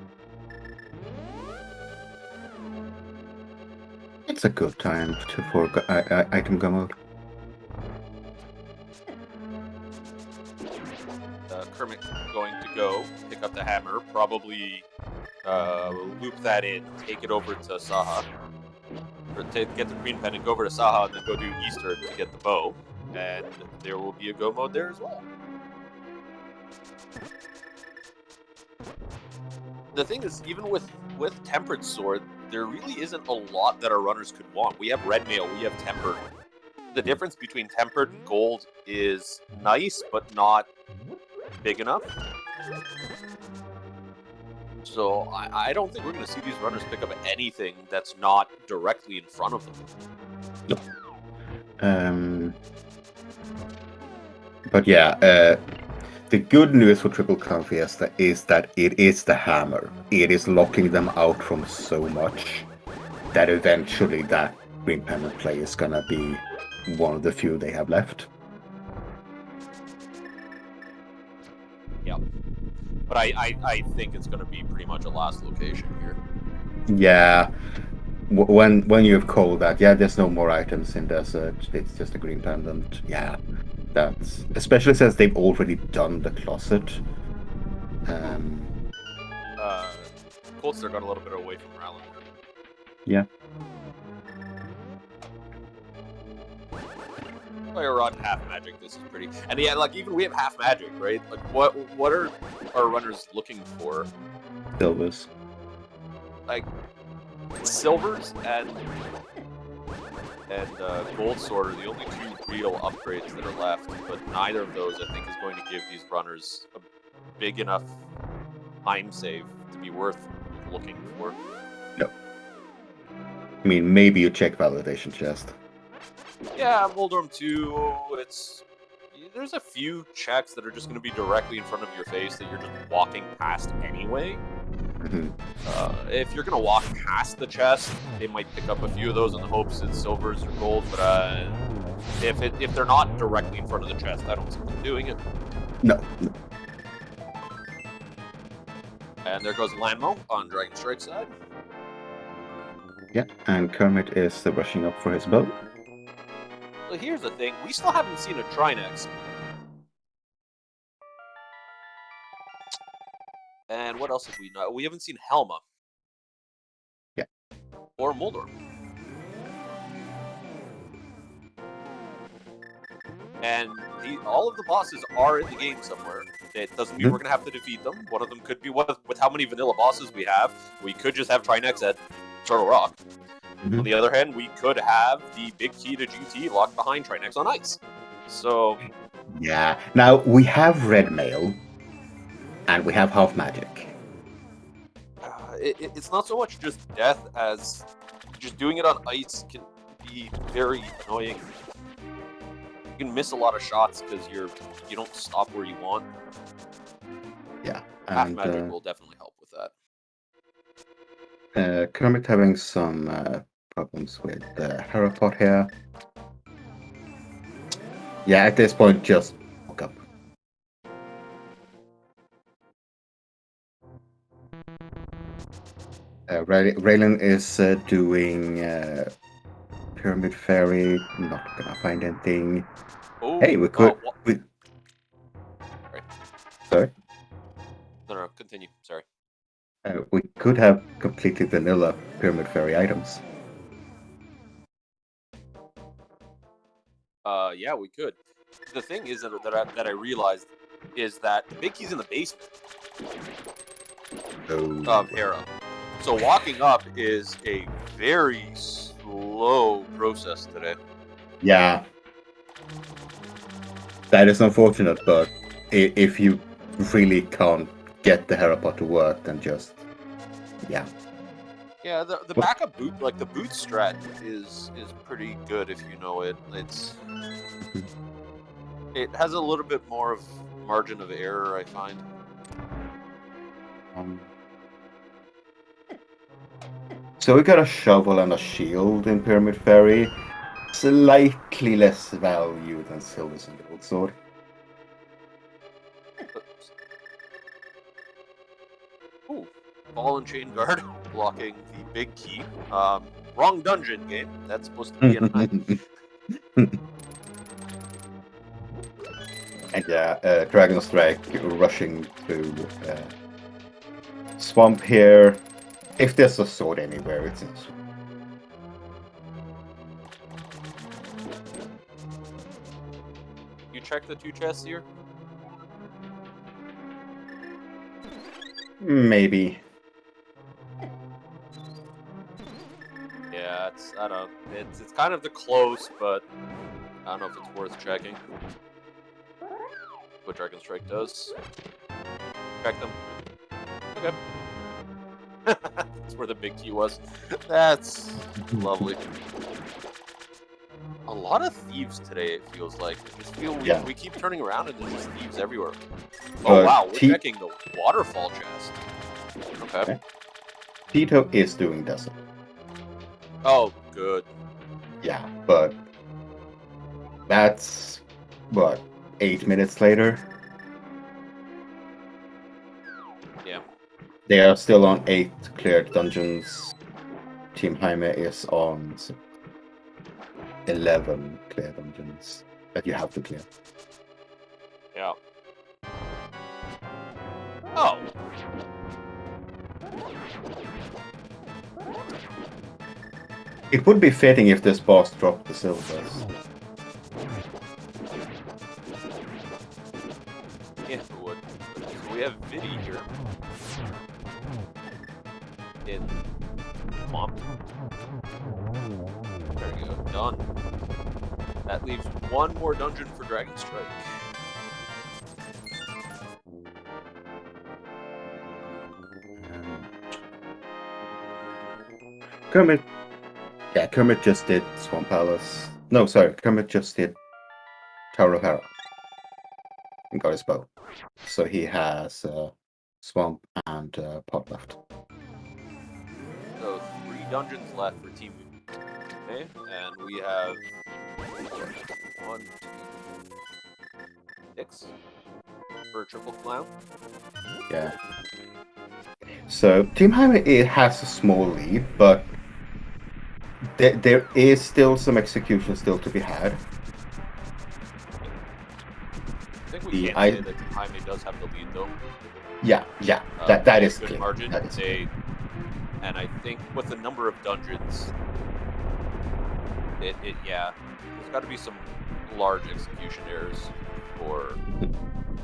It's a good time for item go mode. Kermit going to go pick up the hammer, probably loop that in, take it over to Saha, or get the green pen and go over to Saha, and then go do Easter to get the bow, and there will be a go mode there as well. The thing is, even with Tempered Sword, there really isn't a lot that our runners could want. We have Red Mail, we have Tempered. The difference between Tempered and Gold is nice, but not big enough. So I don't think we're going to see these runners pick up anything that's not directly in front of them. No. But yeah, the good news for Triple Crown Fiesta is that it is the hammer. It is locking them out from so much that eventually that green pendant play is gonna be one of the few they have left. Yeah. But I think it's going to be pretty much a last location here. Yeah. When you've called that, there's no more items in desert. It's just a green pendant. Yeah, that's especially since they've already done the closet. Coldster got a little bit away from Rowland. Yeah. Fire Rod half magic. This is pretty, and yeah, like even we have half magic, right? Like what are our runners looking for? Silvers. Like silvers and gold sword are the only 2 real upgrades that are left, but neither of those I think is going to give these runners a big enough time save to be worth looking for. No. I mean, maybe you check validation chest. Yeah, Moldorm 2, there's a few checks that are just going to be directly in front of your face that you're just walking past anyway. Mhm. If you're going to walk past the chest, they might pick up a few of those in the hopes it's silvers or gold. But if they're not directly in front of the chest, I don't see them doing it. No. And there goes Lanmo on Dragon Strike side. Yeah, and Kermit is rushing up for his boat. So here's the thing: we still haven't seen a Trinex. And what else have we not? We haven't seen Helma. Yeah. Or Moldor. And all of the bosses are in the game somewhere. It doesn't mean we're going to have to defeat them. One of them could be, with how many vanilla bosses we have, we could just have Trinex at Turtle Rock. On the other hand, we could have the big key to GT locked behind Trinex on ice. So... Yeah. Now, we have red mail, and we have half magic. It's not so much just death as just doing it on ice can be very annoying. You can miss a lot of shots because you don't stop where you want. Yeah. Half And magic will definitely help with that. Kermit having some problems with the Herapod here. Yeah, at this point, just walk up. Raylan is doing Pyramid Fairy. Not gonna find anything. Oh, Hey, we could. Sorry. No, continue. Sorry. We could have completely vanilla Pyramid Fairy items. Yeah, we could. The thing is that I realized is that the big key's in the basement of Hera. So walking up is a very slow process today. Yeah. That is unfortunate, but if you really can't get the Herapod to work, then just... Yeah. Yeah, the backup boot, like the boot strat, is pretty good if you know it. It has a little bit more of margin of error, I find. So we got a shovel and a shield in Pyramid Fairy. Slightly less value than Silver's and Gold Sword. Ooh, Ball and Chain Guard blocking the big key. Wrong dungeon game. That's supposed to be an And yeah, Dragon Strike rushing through swamp here. If there's a sword anywhere, it's in swamp. You check the two chests here? Maybe. Yeah, I don't know. It's kind of the close, but I don't know if it's worth checking. What Dragon Strike does. Check them. Okay. That's where the big key was. That's lovely. A lot of thieves today, it feels like. I just feel we keep turning around and there's just thieves everywhere. Oh wow, we're checking the waterfall chest. Okay. Tito is doing desert. Oh, good. Yeah, but that's what, 8 minutes later? Yeah. They are still on 8 cleared dungeons. Team Hime is on 11 clear dungeons that you have to clear. Yeah. Oh. It would be fitting if this boss dropped the silvers. Yeah, it would. So we have Vidi here. In Swamp. There we go. Done. That leaves one more dungeon for Dragon Strike. Kermit. Yeah, Kermit just did Swamp Palace. No, sorry, Kermit just did Tower of Hera. got his bow. So he has Swamp and Pot left. So 3 dungeons left for Team Hime, and we have 1, 2, 6 for Triple Clown. Yeah. So Team Hime has a small lead, but there is still some execution still to be had. I think we can say that Team Hime does have the lead, though. Yeah, that is good clear. margin. That is clear. And I think with the number of dungeons, there's got to be some large execution errors for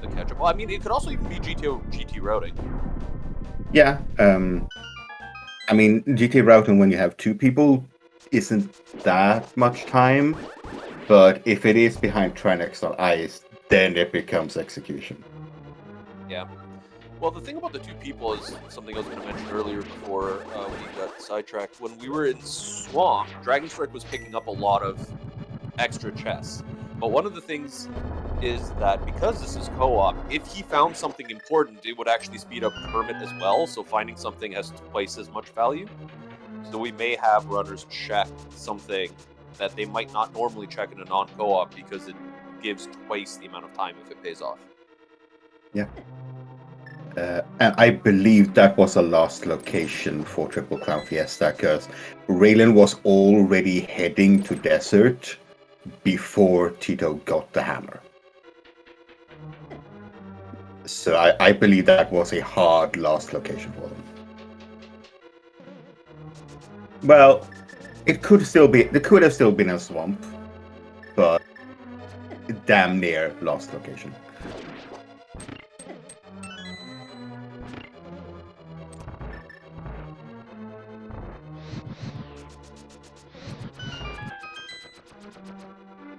the catch-up. Well, I mean, it could also even be GT routing. Yeah, I mean, GT routing when you have 2 people isn't that much time, but if it is behind Trinex on ice, then it becomes execution. Yeah. Well, the thing about the 2 people is something I was going to mention earlier before we got sidetracked. When we were in Swamp, Dragonstrike was picking up a lot of extra chests. But one of the things is that because this is co-op, if he found something important, it would actually speed up Kermit as well, so finding something has twice as much value. So we may have runners check something that they might not normally check in a non-co-op because it gives twice the amount of time if it pays off. Yeah. And I believe that was a last location for Triple Crown Fiesta, because Raylan was already heading to Desert before Tito got the hammer. So I believe that was a hard last location for them. Well, it could have still been a swamp, but damn near last location.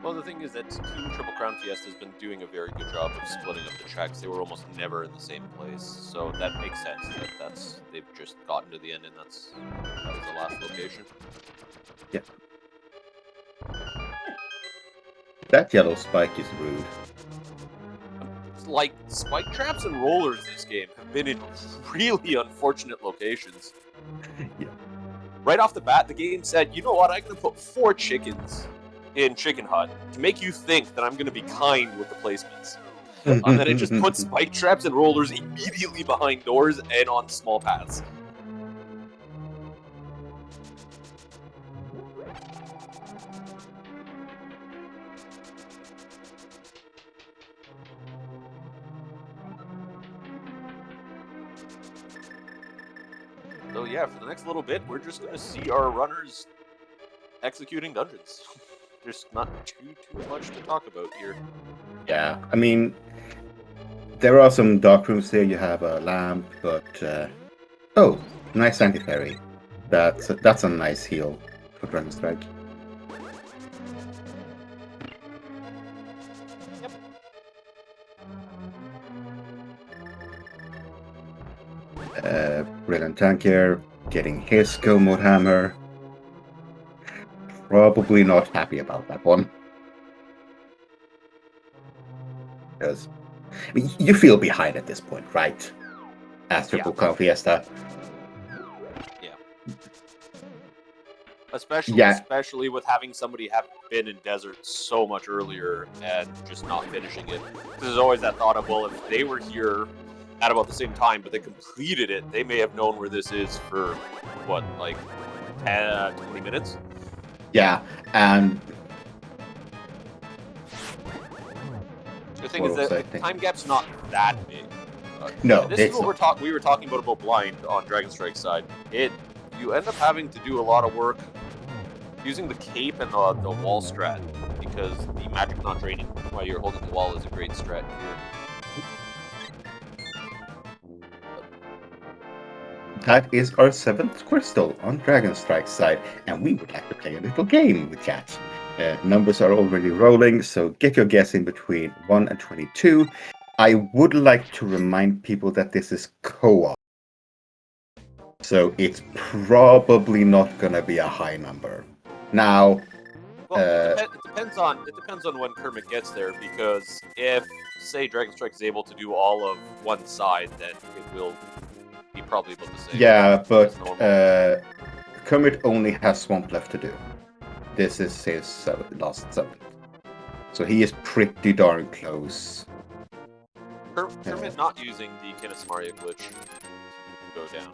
Well, the thing is that Team Triple Crown Fiesta has been doing a very good job of splitting up the checks. They were almost never in the same place, so that makes sense. They've just gotten to the end, and that was the last location. Yeah. That yellow spike is rude. Like, spike traps and rollers this game have been in really unfortunate locations. Yeah. Right off the bat, the game said, you know what, I'm going to put 4 chickens in Chicken Hut to make you think that I'm going to be kind with the placements. And then it just put spike traps and rollers immediately behind doors and on small paths. So yeah, for the next little bit, we're just going to see our runners executing dungeons. There's not too much to talk about here. Yeah, I mean, there are some dark rooms here. You have a lamp, but oh, nice anti-fairy. That's a nice heal for Dragonstrike. Brilliant tank here, getting his go mode hammer. Probably not happy about that one. Because I mean, you feel behind at this point, right? As Triple Crown Fiesta. Yeah. Especially with having somebody have been in Desert so much earlier and just not finishing it. There's always that thought of, well, if they were here at about the same time, but they completed it, they may have known where this is for, what, like 20 minutes? Yeah, and the thing is that the time gap's not that big. No, this is what we were talking about blind on Dragonstrike's side. You end up having to do a lot of work using the cape and the wall strat, because the magic not draining while you're holding the wall is a great strat here. That is our 7th crystal on Dragonstrike's side, and we would like to play a little game with that. Numbers are already rolling, so get your guess in between 1 and 22. I would like to remind people that this is co-op, so it's probably not going to be a high number. Now, Well, it depends on when Kermit gets there, because if, say, Dragon Strike is able to do all of one side, then it will be probably about the same. Yeah, but as normal. Kermit only has Swamp left to do. This is his last 7. So he is pretty darn close. Kermit not using the Kinesmaria glitch to go down.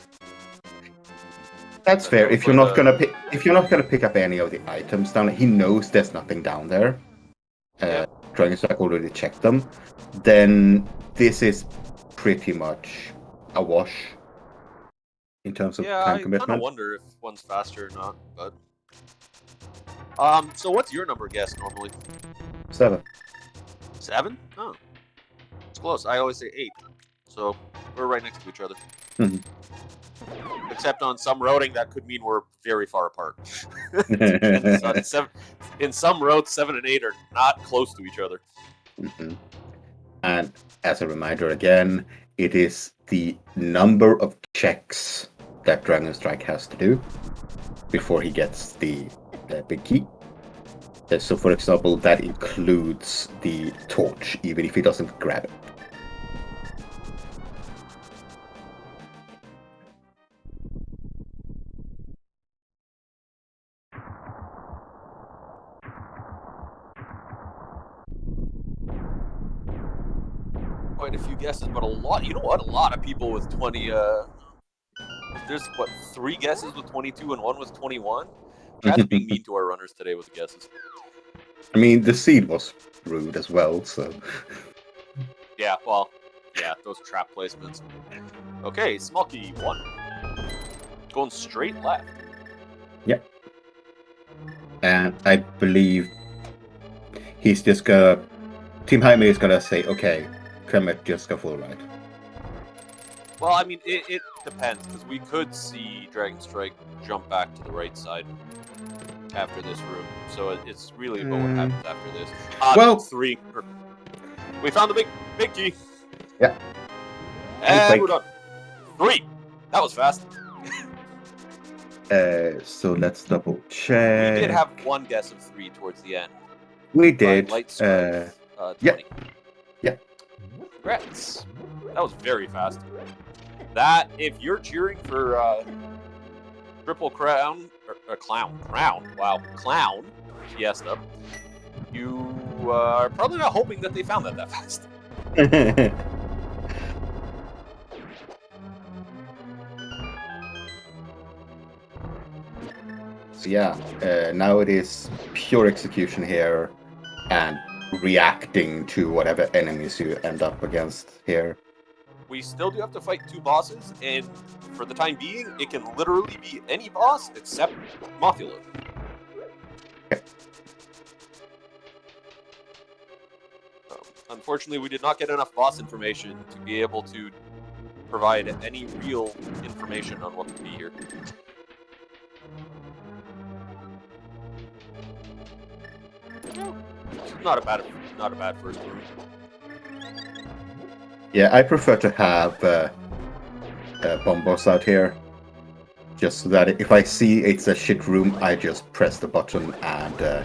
That's fair. If you're not gonna pick up any of the items down, he knows there's nothing down there. Dragon Strike already checked them. Then this is pretty much a wash in terms of time commitment. I kind of wonder if one's faster or not, but. So what's your number guess normally? 7. 7? Oh. It's close. I always say 8. So we're right next to each other. Mhm. Except on some routing, that could mean we're very far apart. In some roads, 7 and 8 are not close to each other. Mm-hmm. And as a reminder again, it is the number of checks that Dragon Strike has to do before he gets the big key. So, for example, that includes the torch, even if he doesn't grab it. Quite a few guesses, but a lot. You know what? A lot of people with 20. There's what 3 guesses with 22 and 1 with 21. Chat's being mean to our runners today with the guesses. I mean, the seed was rude as well, so. Yeah, well, yeah, those trap placements. Okay, Smokey 1. Going straight left. Yep. And I believe he's just gonna. Team Hime is gonna say, okay, Kermit, just go full right. Well, I mean, it depends, because we could see Dragon Strike jump back to the right side after this room. So it's really about what happens after this. Well, 3. We found the big key. Yeah. And we're done. 3. That was fast. So let's double check. We did have one guess of 3 towards the end. We did. Light strike, 20. Yeah. Congrats. That was very fast. That, if you're cheering for Triple Crown, or Clown, Clown Fiesta, you are probably not hoping that they found that fast. So yeah, now it is pure execution here and reacting to whatever enemies you end up against here. We still do have to fight 2 bosses, and for the time being, it can literally be any boss except Mothula. Okay. Unfortunately, we did not get enough boss information to be able to provide any real information on what could be here. Not a bad first room. Yeah, I prefer to have bomb boss out here, just so that if I see it's a shit room, I just press the button and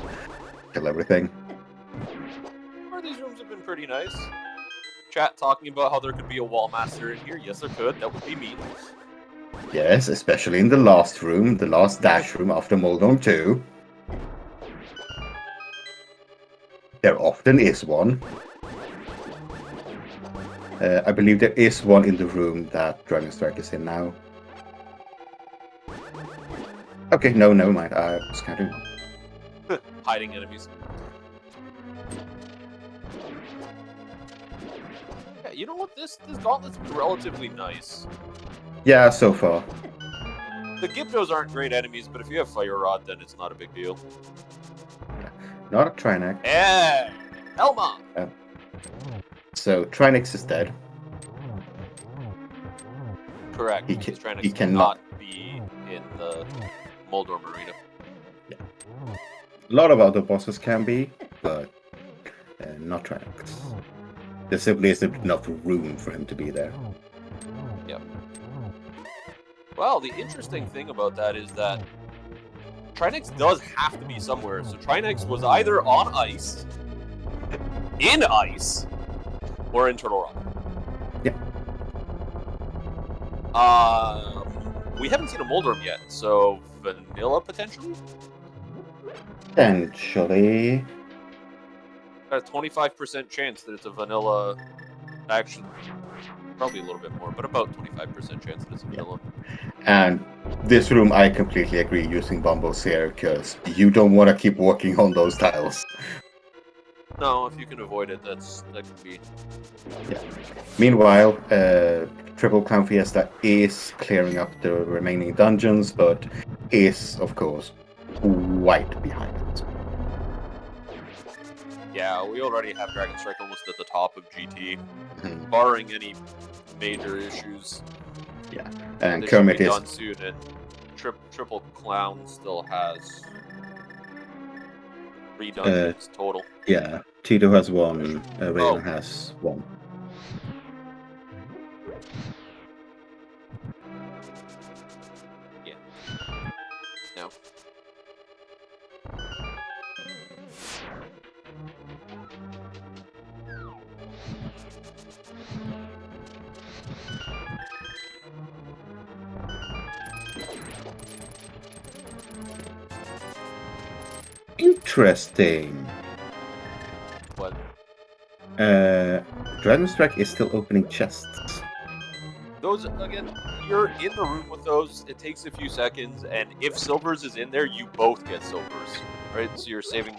kill everything. These rooms have been pretty nice. Chat talking about how there could be a wall master in here. Yes, there could. That would be me. Yes, especially in the last room, the last dash room after Moldorm 2. There often is one. I believe there is one in the room that Dragon Strike is in now. Okay, no, never mind. I was counting. Hiding enemies. Yeah, you know what? This gauntlet's relatively nice. Yeah, so far. The Gyptos aren't great enemies, but if you have Fire Rod, then it's not a big deal. Not a Trinex. Yeah! Elma! So, Trinex is dead. Correct. He cannot be in the Moldorm arena. Yeah. A lot of other bosses can be, but not Trinex. There simply isn't enough room for him to be there. Yep. Well, the interesting thing about that is that Trinex does have to be somewhere. So Trinex was either on ice, in ice, or in Turtle Rock. Yeah. We haven't seen a Moldorm yet, so vanilla potentially? Potentially. A 25% chance that it's a vanilla. Actually, probably a little bit more, but about 25% chance that it's a vanilla. And this room, I completely agree using Bombos here, because you don't want to keep walking on those tiles. No, if you can avoid it, that could be. Yeah. Meanwhile, Triple Clown Fiesta is clearing up the remaining dungeons, but is, of course, right behind it. Yeah, we already have Dragon Strike almost at the top of GT, barring any major issues. Yeah, and they Kermit should be is done soon, and Triple Clown still has 3 dungeons total. Yeah, Tito has 1, Raylan has 1. Yeah. No. Interesting. What? Dragon Strike is still opening chests. Those, again, you're in the room with those, it takes a few seconds, and if Silvers is in there, you both get Silvers, right? So you're saving...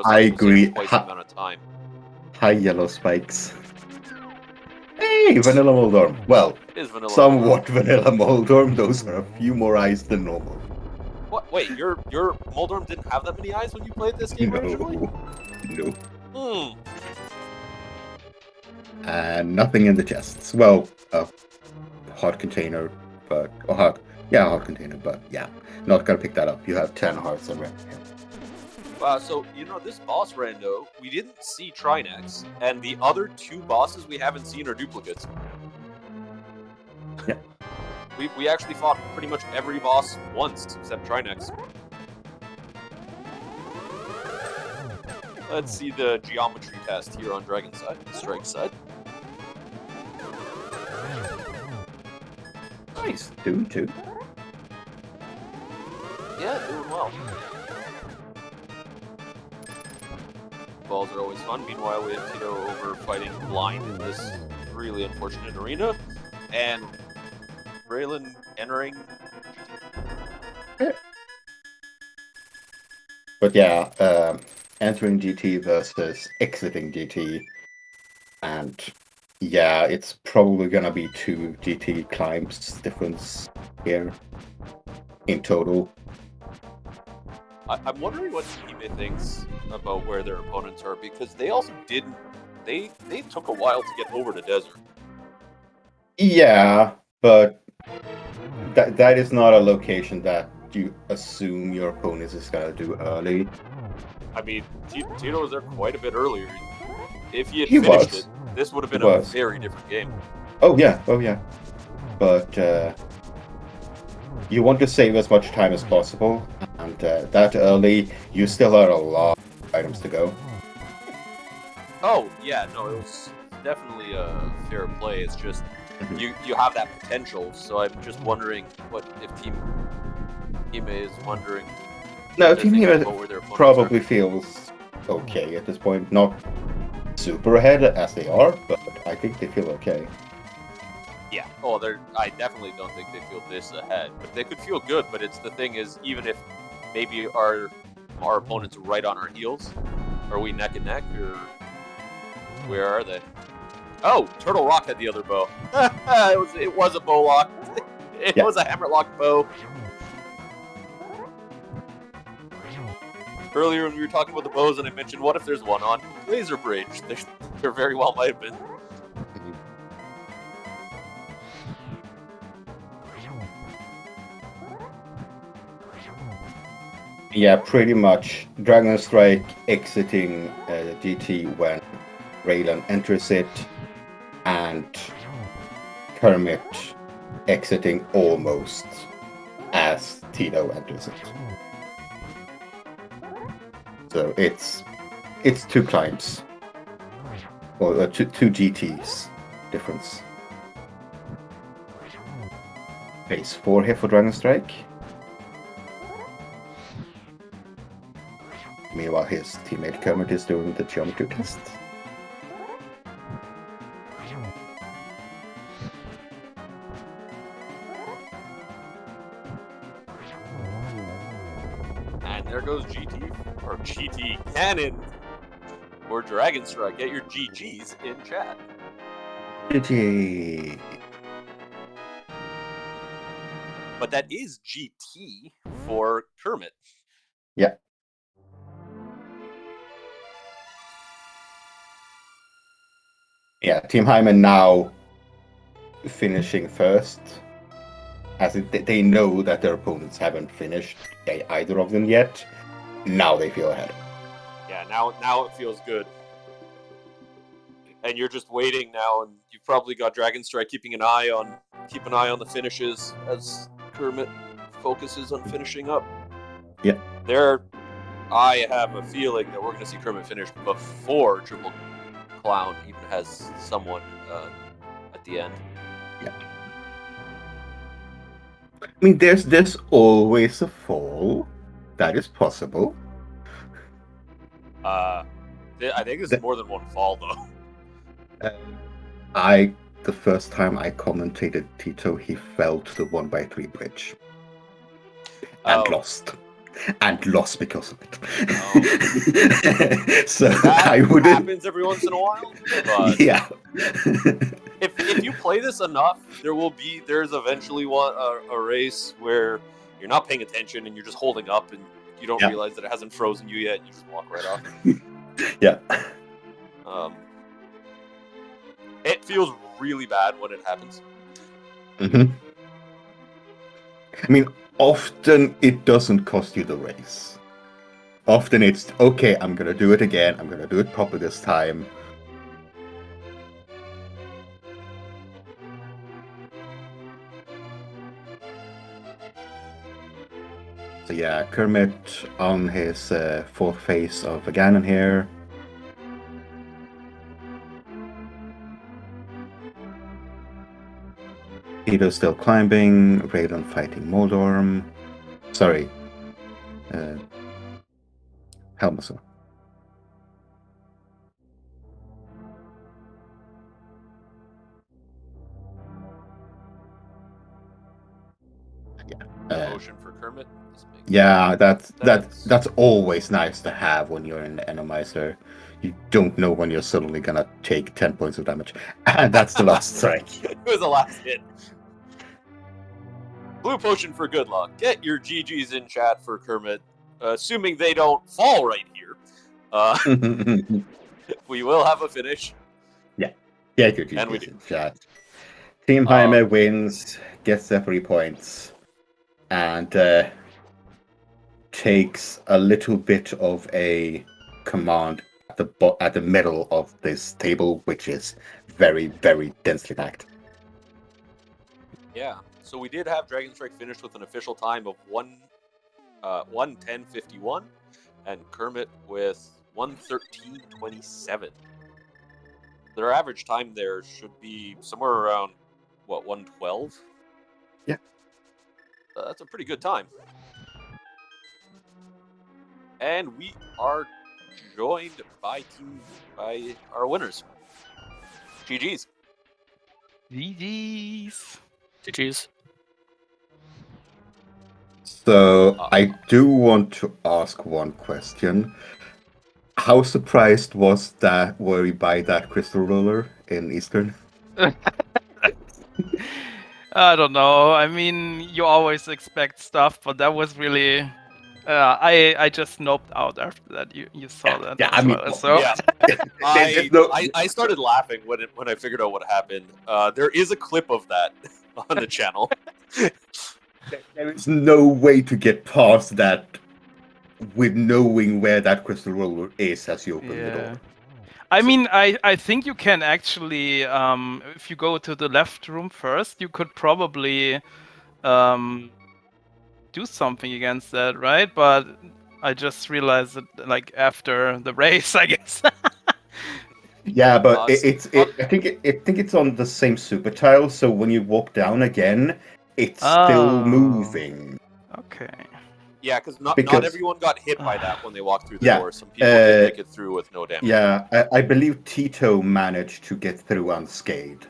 I agree. Twice the amount of time. High yellow spikes. Hey, Vanilla Moldorm. Well, Vanilla somewhat Moldorm. Vanilla Moldorm. Those are a few more eyes than normal. What? Wait, your Moldorm didn't have that many eyes when you played this game originally? No. And nothing in the chests. Well, a hot container, but hot container, but yeah, not gonna pick that up. You have 10 hearts already. So, this boss rando, we didn't see Trinex, and the other 2 bosses we haven't seen are duplicates. Yeah. We actually fought pretty much every boss once, except Trinex. Let's see the geometry test here on Dragon side, Strike side. Nice, 2-2. Yeah, doing well. Balls are always fun. Meanwhile, we have Tito over fighting blind in this really unfortunate arena. And Raylan entering. But yeah, entering GT versus exiting GT. And yeah, it's probably gonna be 2 GT climbs difference here in total. I'm wondering what Hime thinks about where their opponents are, because they also didn't. They took a while to get over to Desert. Yeah, but that is not a location that you assume your opponent is gonna do early. I mean, Tito was there quite a bit earlier. If he had finished it, this would have been a very different game. Oh yeah. But you want to save as much time as possible, and that early, you still have a lot of items to go. Oh, yeah, no, it was definitely a fair play. It's just, you have that potential, so I'm just wondering if Team Hime is wondering... No, Team Hime probably feels okay at this point. Not super ahead as they are, but I think they feel okay. Yeah. Oh, I definitely don't think they feel this ahead, but they could feel good. But the thing is, even if maybe our opponents are right on our heels, are we neck and neck, or where are they? Oh, Turtle Rock had the other bow. it was a bow lock. It was a hammerlock bow. Earlier when we were talking about the bows, and I mentioned, what if there's one on Laser Bridge? There very well might have been. Yeah, pretty much. Dragon Strike exiting GT when Raylan enters it, and Kermit exiting almost as Tito enters it. So it's 2 climbs. Or two GTs difference. Phase 4 here for Dragon Strike. Meanwhile, his teammate Kermit is doing the geometry test. And there goes GT Cannon or Dragon Strike. Get your GGs in chat. GG. But that is GT for Kermit. Yeah. Yeah, Team Hime now finishing first. As they know that their opponents haven't finished either of them yet. Now they feel ahead. Yeah, now it feels good. And you're just waiting now, and you've probably got Dragon Strike keep an eye on the finishes as Kermit focuses on finishing up. Yeah. I have a feeling that we're going to see Kermit finish before Triple Clown even has someone at the end. Yeah. I mean, there's always a fall. That is possible. I think there's more than one fall, though. The first time I commentated Tito, he fell to the 1x3 bridge. And lost. And lost because of it. Oh. So that I wouldn't. happens every once in a while. But yeah. if you play this enough, there's eventually a race where you're not paying attention and you're just holding up and you don't realize that it hasn't frozen you yet and you just walk right off. Yeah. It feels really bad when it happens. Mm-hmm. I mean, often it doesn't cost you the race. Often it's, okay, I'm gonna do it again, I'm gonna do it properly this time. So yeah, Kermit on his fourth phase of Ganon here. Tito's still climbing, Raiden fighting Moldorm. Sorry. Helmasaur. Yeah. Motion for Kermit. Yeah, that's always nice to have when you're in Randomizer. You don't know when you're suddenly gonna take 10 points of damage. And that's the last strike. It was the last hit. Blue potion for good luck. Get your GGs in chat for Kermit. Assuming they don't fall right here. We will have a finish. Yeah. Get your GGs in chat. Team Hime wins, gets the 3 points, and takes a little bit of a command at the middle of this table, which is very, very densely packed. Yeah, so we did have Dragon Strike finished with an official time of 1:10:51, and Kermit with 1:13:27. Their average time there should be somewhere around, 1:12? Yeah. That's a pretty good time. And we are joined by our winners. GG's. GG's. GG's. So I do want to ask one question. How surprised were you by that crystal roller in Eastern? I don't know. I mean, you always expect stuff, but that was really. I just noped out after that. You saw that. Yeah, as I mean, well, so. Yeah. I started laughing when I figured out what happened. There is a clip of that on the channel. There is no way to get past that with knowing where that crystal roller is as you open the door. I mean, I think you can actually, if you go to the left room first, you could probably do something against that, right? But I just realized it like after the race, I guess. Yeah, but Us. I think it's on the same super tile. So when you walk down again, it's still Oh. moving. Okay. Yeah, because not Because- everyone got hit by that when they walked through the Yeah, door. Some people did make it through with no damage. Yeah, I believe Tito managed to get through unscathed,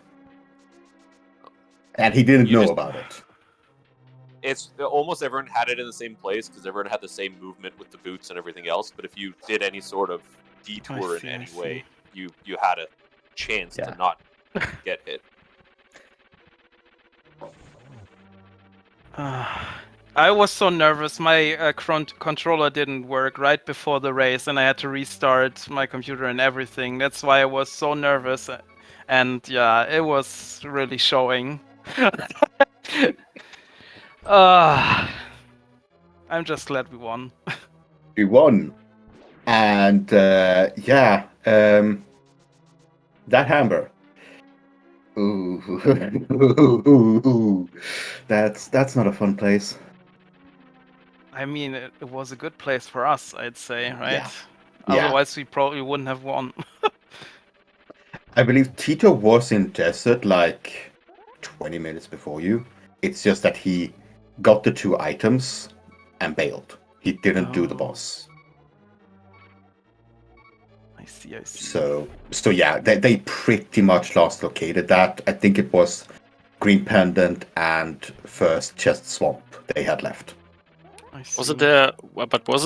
and he didn't You know just- about it. It's almost everyone had it in the same place because everyone had the same movement with the boots and everything else. But if you did any sort of detour see, in I any see. way, you had a chance Yeah. to not get hit. I was so nervous. My controller didn't work right before the race, and I had to restart my computer and everything. That's why I was so nervous, and yeah, it was really showing. I'm just glad we won. We won, and that hammer. Ooh, that's not a fun place. I mean, it was a good place for us, I'd say, right? Yeah. Yeah. Otherwise, we probably wouldn't have won. I believe Tito was in desert like 20 minutes before you. It's just that he got the 2 items and bailed. He didn't do the Oh. boss. I see. So yeah, they pretty much last located that. I think it was Green Pendant and first Chest Swamp they had left. I see. Wasn't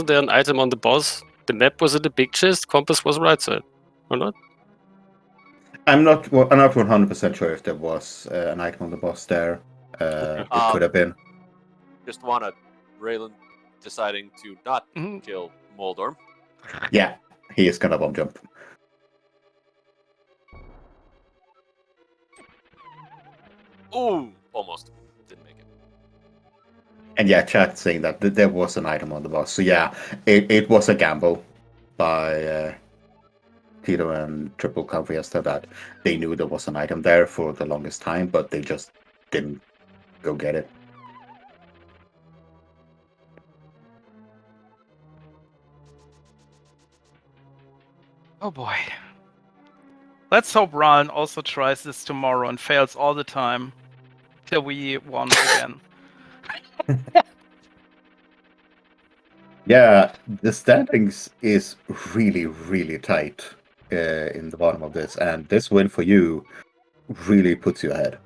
there an item on the boss? The map was in the big chest, compass was right side, or not? I'm not 100% sure if there was an item on the boss there. It could have been. Just wanna Raylan deciding to not Mhm. kill Moldorm. Yeah, he is gonna bomb jump. Ooh, almost didn't make it. And yeah, chat saying that there was an item on the boss. So yeah, it was a gamble by Tito and Triple Clown Fiesta that they knew there was an item there for the longest time, but they just didn't go get it. Oh boy. Let's hope Ron also tries this tomorrow and fails all the time till we won again. Yeah, the standings is really, really tight in the bottom of this, and this win for you really puts you ahead.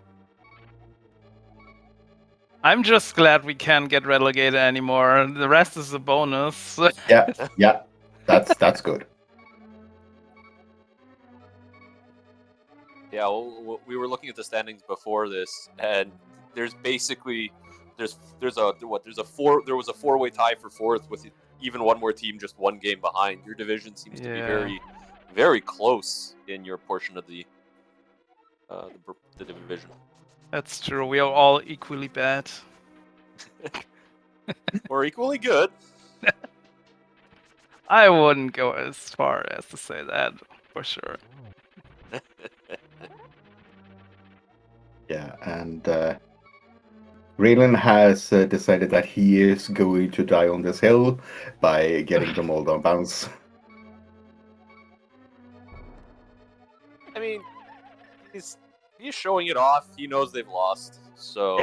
I'm just glad we can't get relegated anymore. The rest is a bonus. Yeah, that's good. Yeah, well, we were looking at the standings before this, and there's basically there was a 4-way tie for 4th with even one more team just 1 game behind. Your division seems to be very, very close in your portion of the division. That's true. We are all equally bad. Or equally good. I wouldn't go as far as to say that for sure. Yeah, and Raylan has decided that he is going to die on this hill by getting the mold on bounce. I mean, he's showing it off. He knows they've lost, so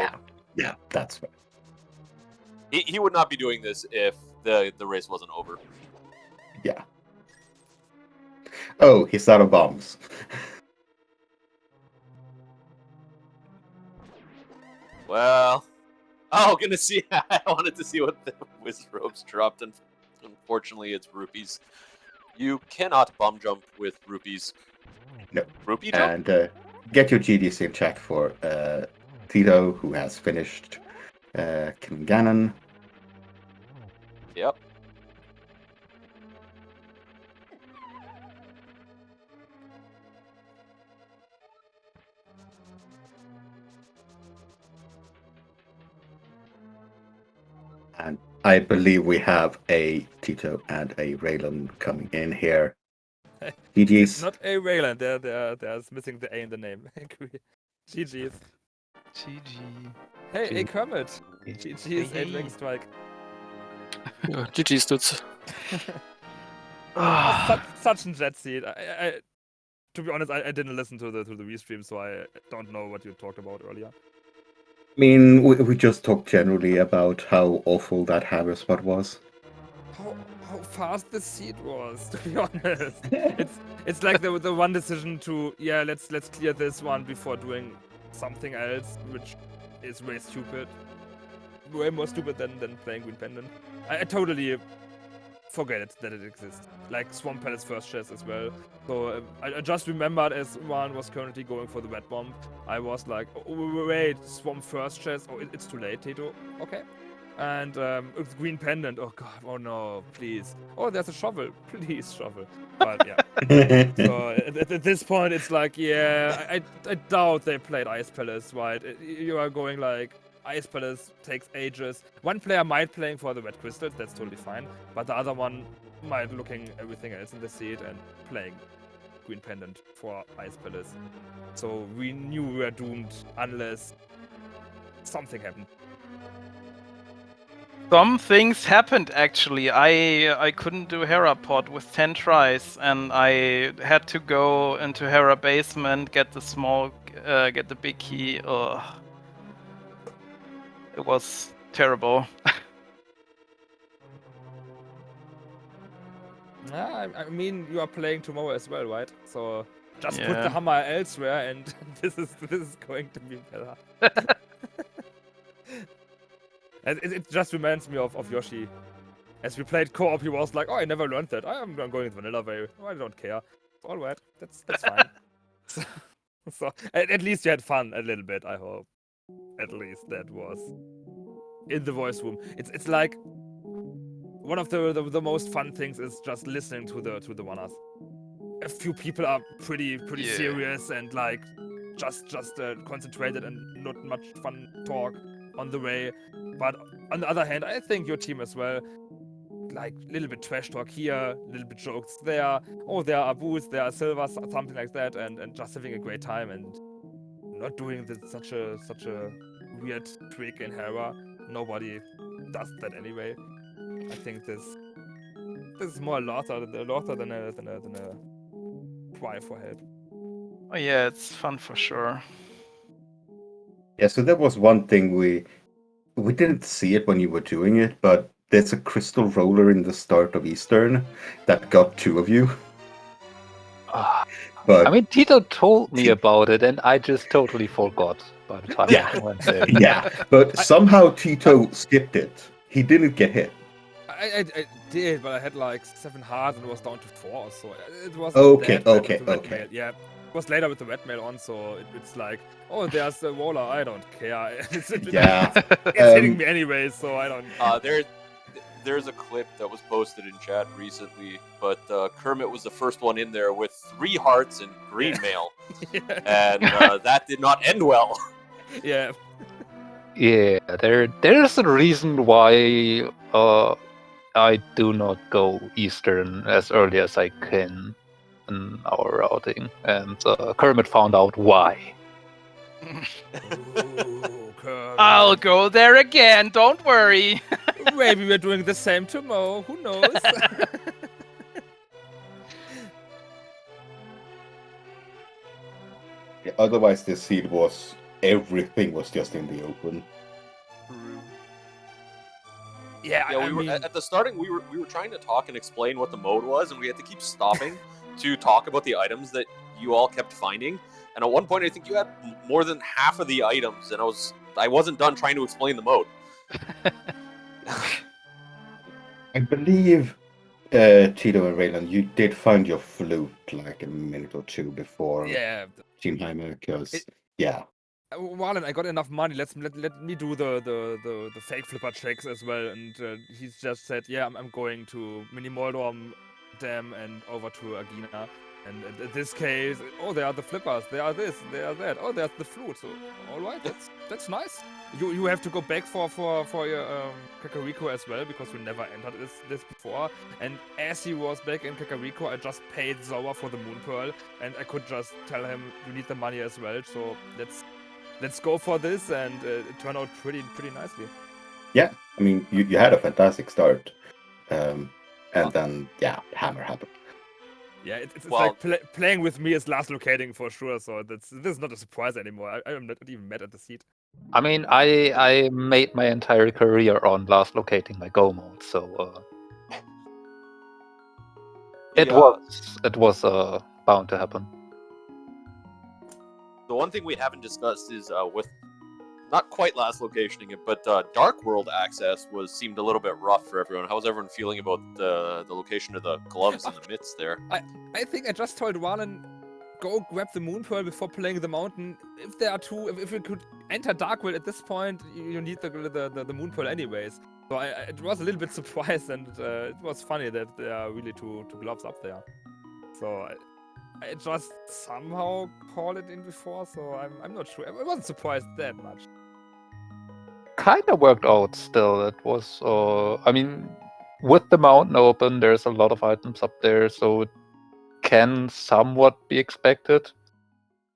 Yeah, that's right. he would not be doing this if the race wasn't over. Yeah. Oh, he's out of bombs. Well, gonna see. I wanted to see what the Wizard Robes dropped, and unfortunately, it's rupees. You cannot bomb jump with rupees. No. Rupee jump? And get your GDC in chat for Tito, who has finished killing Ganon. Yep. And I believe we have a Tito and a Raylan coming in here. GG's. Not a Raylan, there's missing the A in the name. GG's. GG. Hey, GG. a Kermit. GG's, a Dragon Strike. Yeah, GG Stutz. Such a jet seat. To be honest, I didn't listen to the restream, so I don't know what you talked about earlier. I mean, we just talked generally about how awful that hammer spot was. How fast the seat was, to be honest. It's like the one decision to let's clear this one before doing something else, which is way stupid. Way more stupid than playing Green Pendant. I totally forget that it exists. Like Swamp Palace first chess as well. So I just remembered as one was currently going for the red bomb, I was like, oh, wait, Swamp first chess. Oh, it's too late, Tito. Okay. And it's Green Pendant. Oh god, oh no, please. Oh, there's a shovel. Please, shovel. But yeah. So at this point, it's like, yeah, I doubt they played Ice Palace, right? You are going like, Ice Palace takes ages. One player might playing for the red crystals, that's totally fine. But the other one might looking everything else in the seat and playing Green Pendant for Ice Palace. So we knew we were doomed unless something happened. Some things happened actually. I couldn't do Hera pod with 10 tries, and I had to go into Hera basement, get the small, get the big key. Ugh. It was terrible. I mean, you are playing tomorrow as well, right? So just put Yeah. the hammer elsewhere, and this is going to be better. And it just reminds me of Yoshi. As we played co-op, he was like, "Oh, I never learned that. I'm going the vanilla way. Oh, I don't care. All right, that's fine." so at least you had fun a little bit. I hope. At least that was in the voice room. It's like one of the most fun things is just listening to the runners. A few people are pretty Yeah. serious and like just concentrated and not much fun talk on the way. But on the other hand, I think your team as well, like a little bit trash talk here, a little bit jokes there. Oh, there are boosts, there are silvers, something like that, and just having a great time and not doing such a weird trick in Hera. Nobody does that anyway. I think this is more a laughter than a cry for help. Oh yeah, it's fun for sure. Yeah, so that was one thing we didn't see it when you were doing it, but there's a crystal roller in the start of Eastern that got two of you. But I mean, Tito told me about it, and I just totally forgot by the time Yeah. I went there. yeah, but somehow Tito skipped it. He didn't get hit. I did, but I had like 7 hearts and it was down to 4, so it wasn't Okay, that bad okay, with the red okay. mail. Yeah, it was later with the red mail on, so it's like, oh, there's a roller, I don't care. Yeah. It's hitting me anyway, so I don't. There's a clip that was posted in chat recently, but Kermit was the first one in there with 3 hearts and green mail, and that did not end well. Yeah. Yeah, there's a reason why I do not go Eastern as early as I can in our routing, and Kermit found out why. Ooh, Kermit. I'll go there again, don't worry. Maybe we're doing the same tomorrow, who knows? Yeah, otherwise, this seed was everything was just in the open. Yeah, Yeah, I we were mean, at the starting. We were trying to talk and explain what the mode was, and we had to keep stopping to talk about the items that you all kept finding. And at one point, I think you had more than half of the items, and I wasn't done trying to explain the mode. I believe, Tito and Raylan, you did find your flute like a minute or two before yeah. Team Hime, because It- yeah. Wallen, I got enough money. Let me do the fake flipper checks as well. And he's just said, yeah, I'm going to Mini Moldorm Dam and over to Agina. And in this case, oh, there are the flippers. There are this. There are that. Oh, there's the flute. So, all right, that's nice. You have to go back for your Kakariko as well because we never entered this before. And as he was back in Kakariko, I just paid Zora for the Moon Pearl, and I could just tell him you need the money as well. So let's go for this, and it turned out pretty nicely. Yeah, I mean, you had a fantastic start, and then Hammer happened. Yeah, it's Well- like playing with me is last locating for sure. So this is not a surprise anymore. I'm not even mad at the seat. I mean, I made my entire career on last locating my go mode, so it was bound to happen. The one thing we haven't discussed is with not quite last locationing it, but Dark World access seemed a little bit rough for everyone. How's everyone feeling about the location of the gloves in the midst there? I think I just told Wallen, go grab the Moon Pearl before playing the mountain. If there are two, if we could enter Dark World at this point, you need the Moon Pearl anyways. So I was a little bit surprised, and it was funny that there are really two gloves up there. So I just somehow called it in before, so I'm not sure. I wasn't surprised that much. Kind of worked out still. It was, I mean, with the mountain open, there's a lot of items up there, so it can somewhat be expected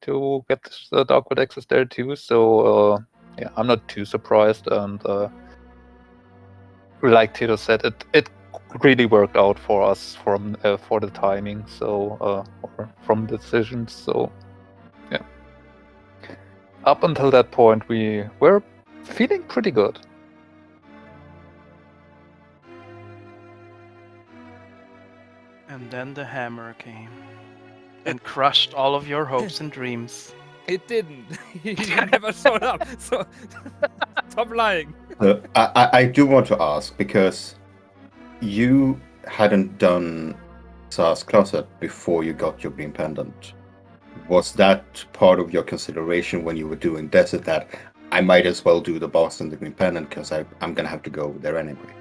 to get the Darkwood access there too. So, yeah, I'm not too surprised. And like Tito said, it really worked out for us for the timing. So, or from decisions. So, yeah. Up until that point, we were feeling pretty good. And then the hammer came and crushed all of your hopes and dreams. It didn't. He never showed up. So stop lying. I do want to ask, because you hadn't done Sa's Closet before you got your Green Pendant. Was that part of your consideration when you were doing Desert, that I might as well do the boss and the Green Pendant because I'm going to have to go there anyway?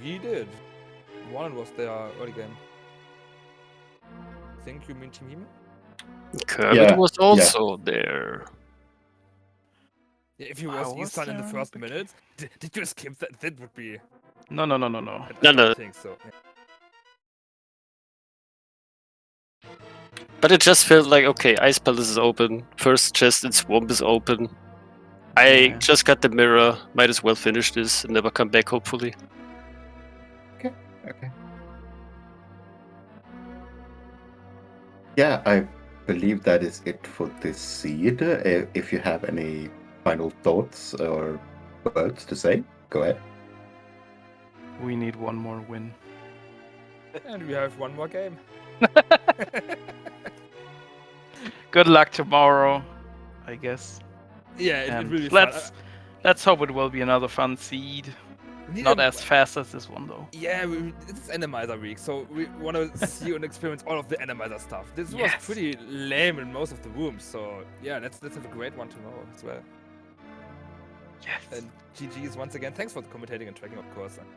We did. One was there early game. I think you mean Team Hime? Kermit was also there. Yeah, if he I was was Eastern in the there, first but- minute, did you skip that? That would be. No. I No. don't think so. Yeah. But it just felt like, okay, Ice Palace is open. First chest in Swamp is open. I Yeah. just got the mirror. Might as well finish this and never come back, hopefully. Okay. Yeah, I believe that is it for this seed. If you have any final thoughts or words to say, go ahead. We need one more win. And we have one more game. Good luck tomorrow, I guess. Yeah, it And will be fun. let's hope it will be another fun seed. We need Not a- as fast as this one though. Yeah, it's Randomizer week, so we want to see and experience all of the Randomizer stuff. This was Yes. pretty lame in most of the rooms, so yeah, let's have a great one tomorrow as well. Yes. And GG's once again. Thanks for commentating and tracking, of course. And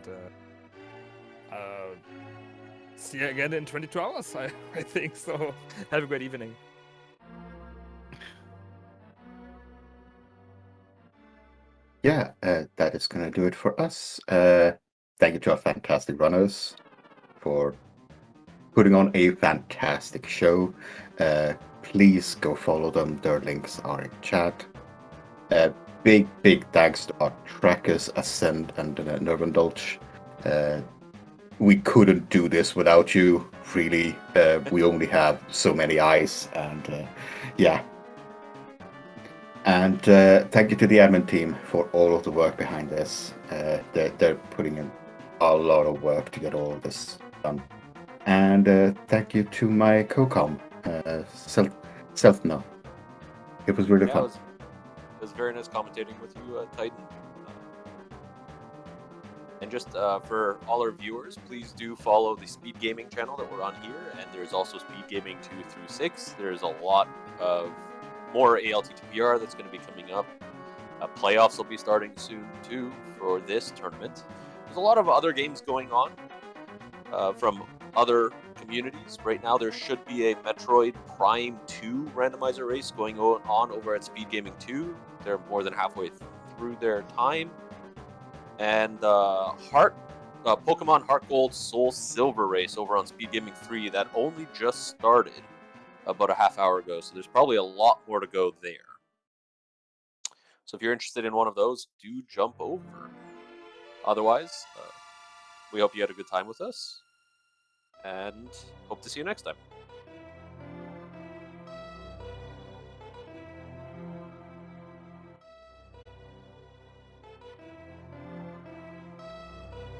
see you again in 22 hours, I think. So have a great evening. Yeah, that is going to do it for us. Thank you to our fantastic runners for putting on a fantastic show. Please go follow them. Their links are in chat. Big thanks to our trackers, Ascend and Nervendulch. We couldn't do this without you, really. We only have so many eyes, and yeah. And thank you to the admin team for all of the work behind this. They're putting in a lot of work to get all of this done. And thank you to my co-com, Selfno. It was really fun. It was very nice commentating with you, Titan. And just for all our viewers, please do follow the SpeedGaming channel that we're on here, and there's also SpeedGaming 2 through 6. There's a lot of more ALTTPR that's going to be coming up. Playoffs will be starting soon too for this tournament. There's a lot of other games going on from other communities. Right now there should be a Metroid Prime 2 randomizer race going on over at SpeedGaming 2. They're more than halfway through their time. And Pokemon Heart Gold Soul Silver race over on SpeedGaming 3 that only just started about a half hour ago, so there's probably a lot more to go there. So if you're interested in one of those, do jump over. Otherwise, we hope you had a good time with us, and hope to see you next time.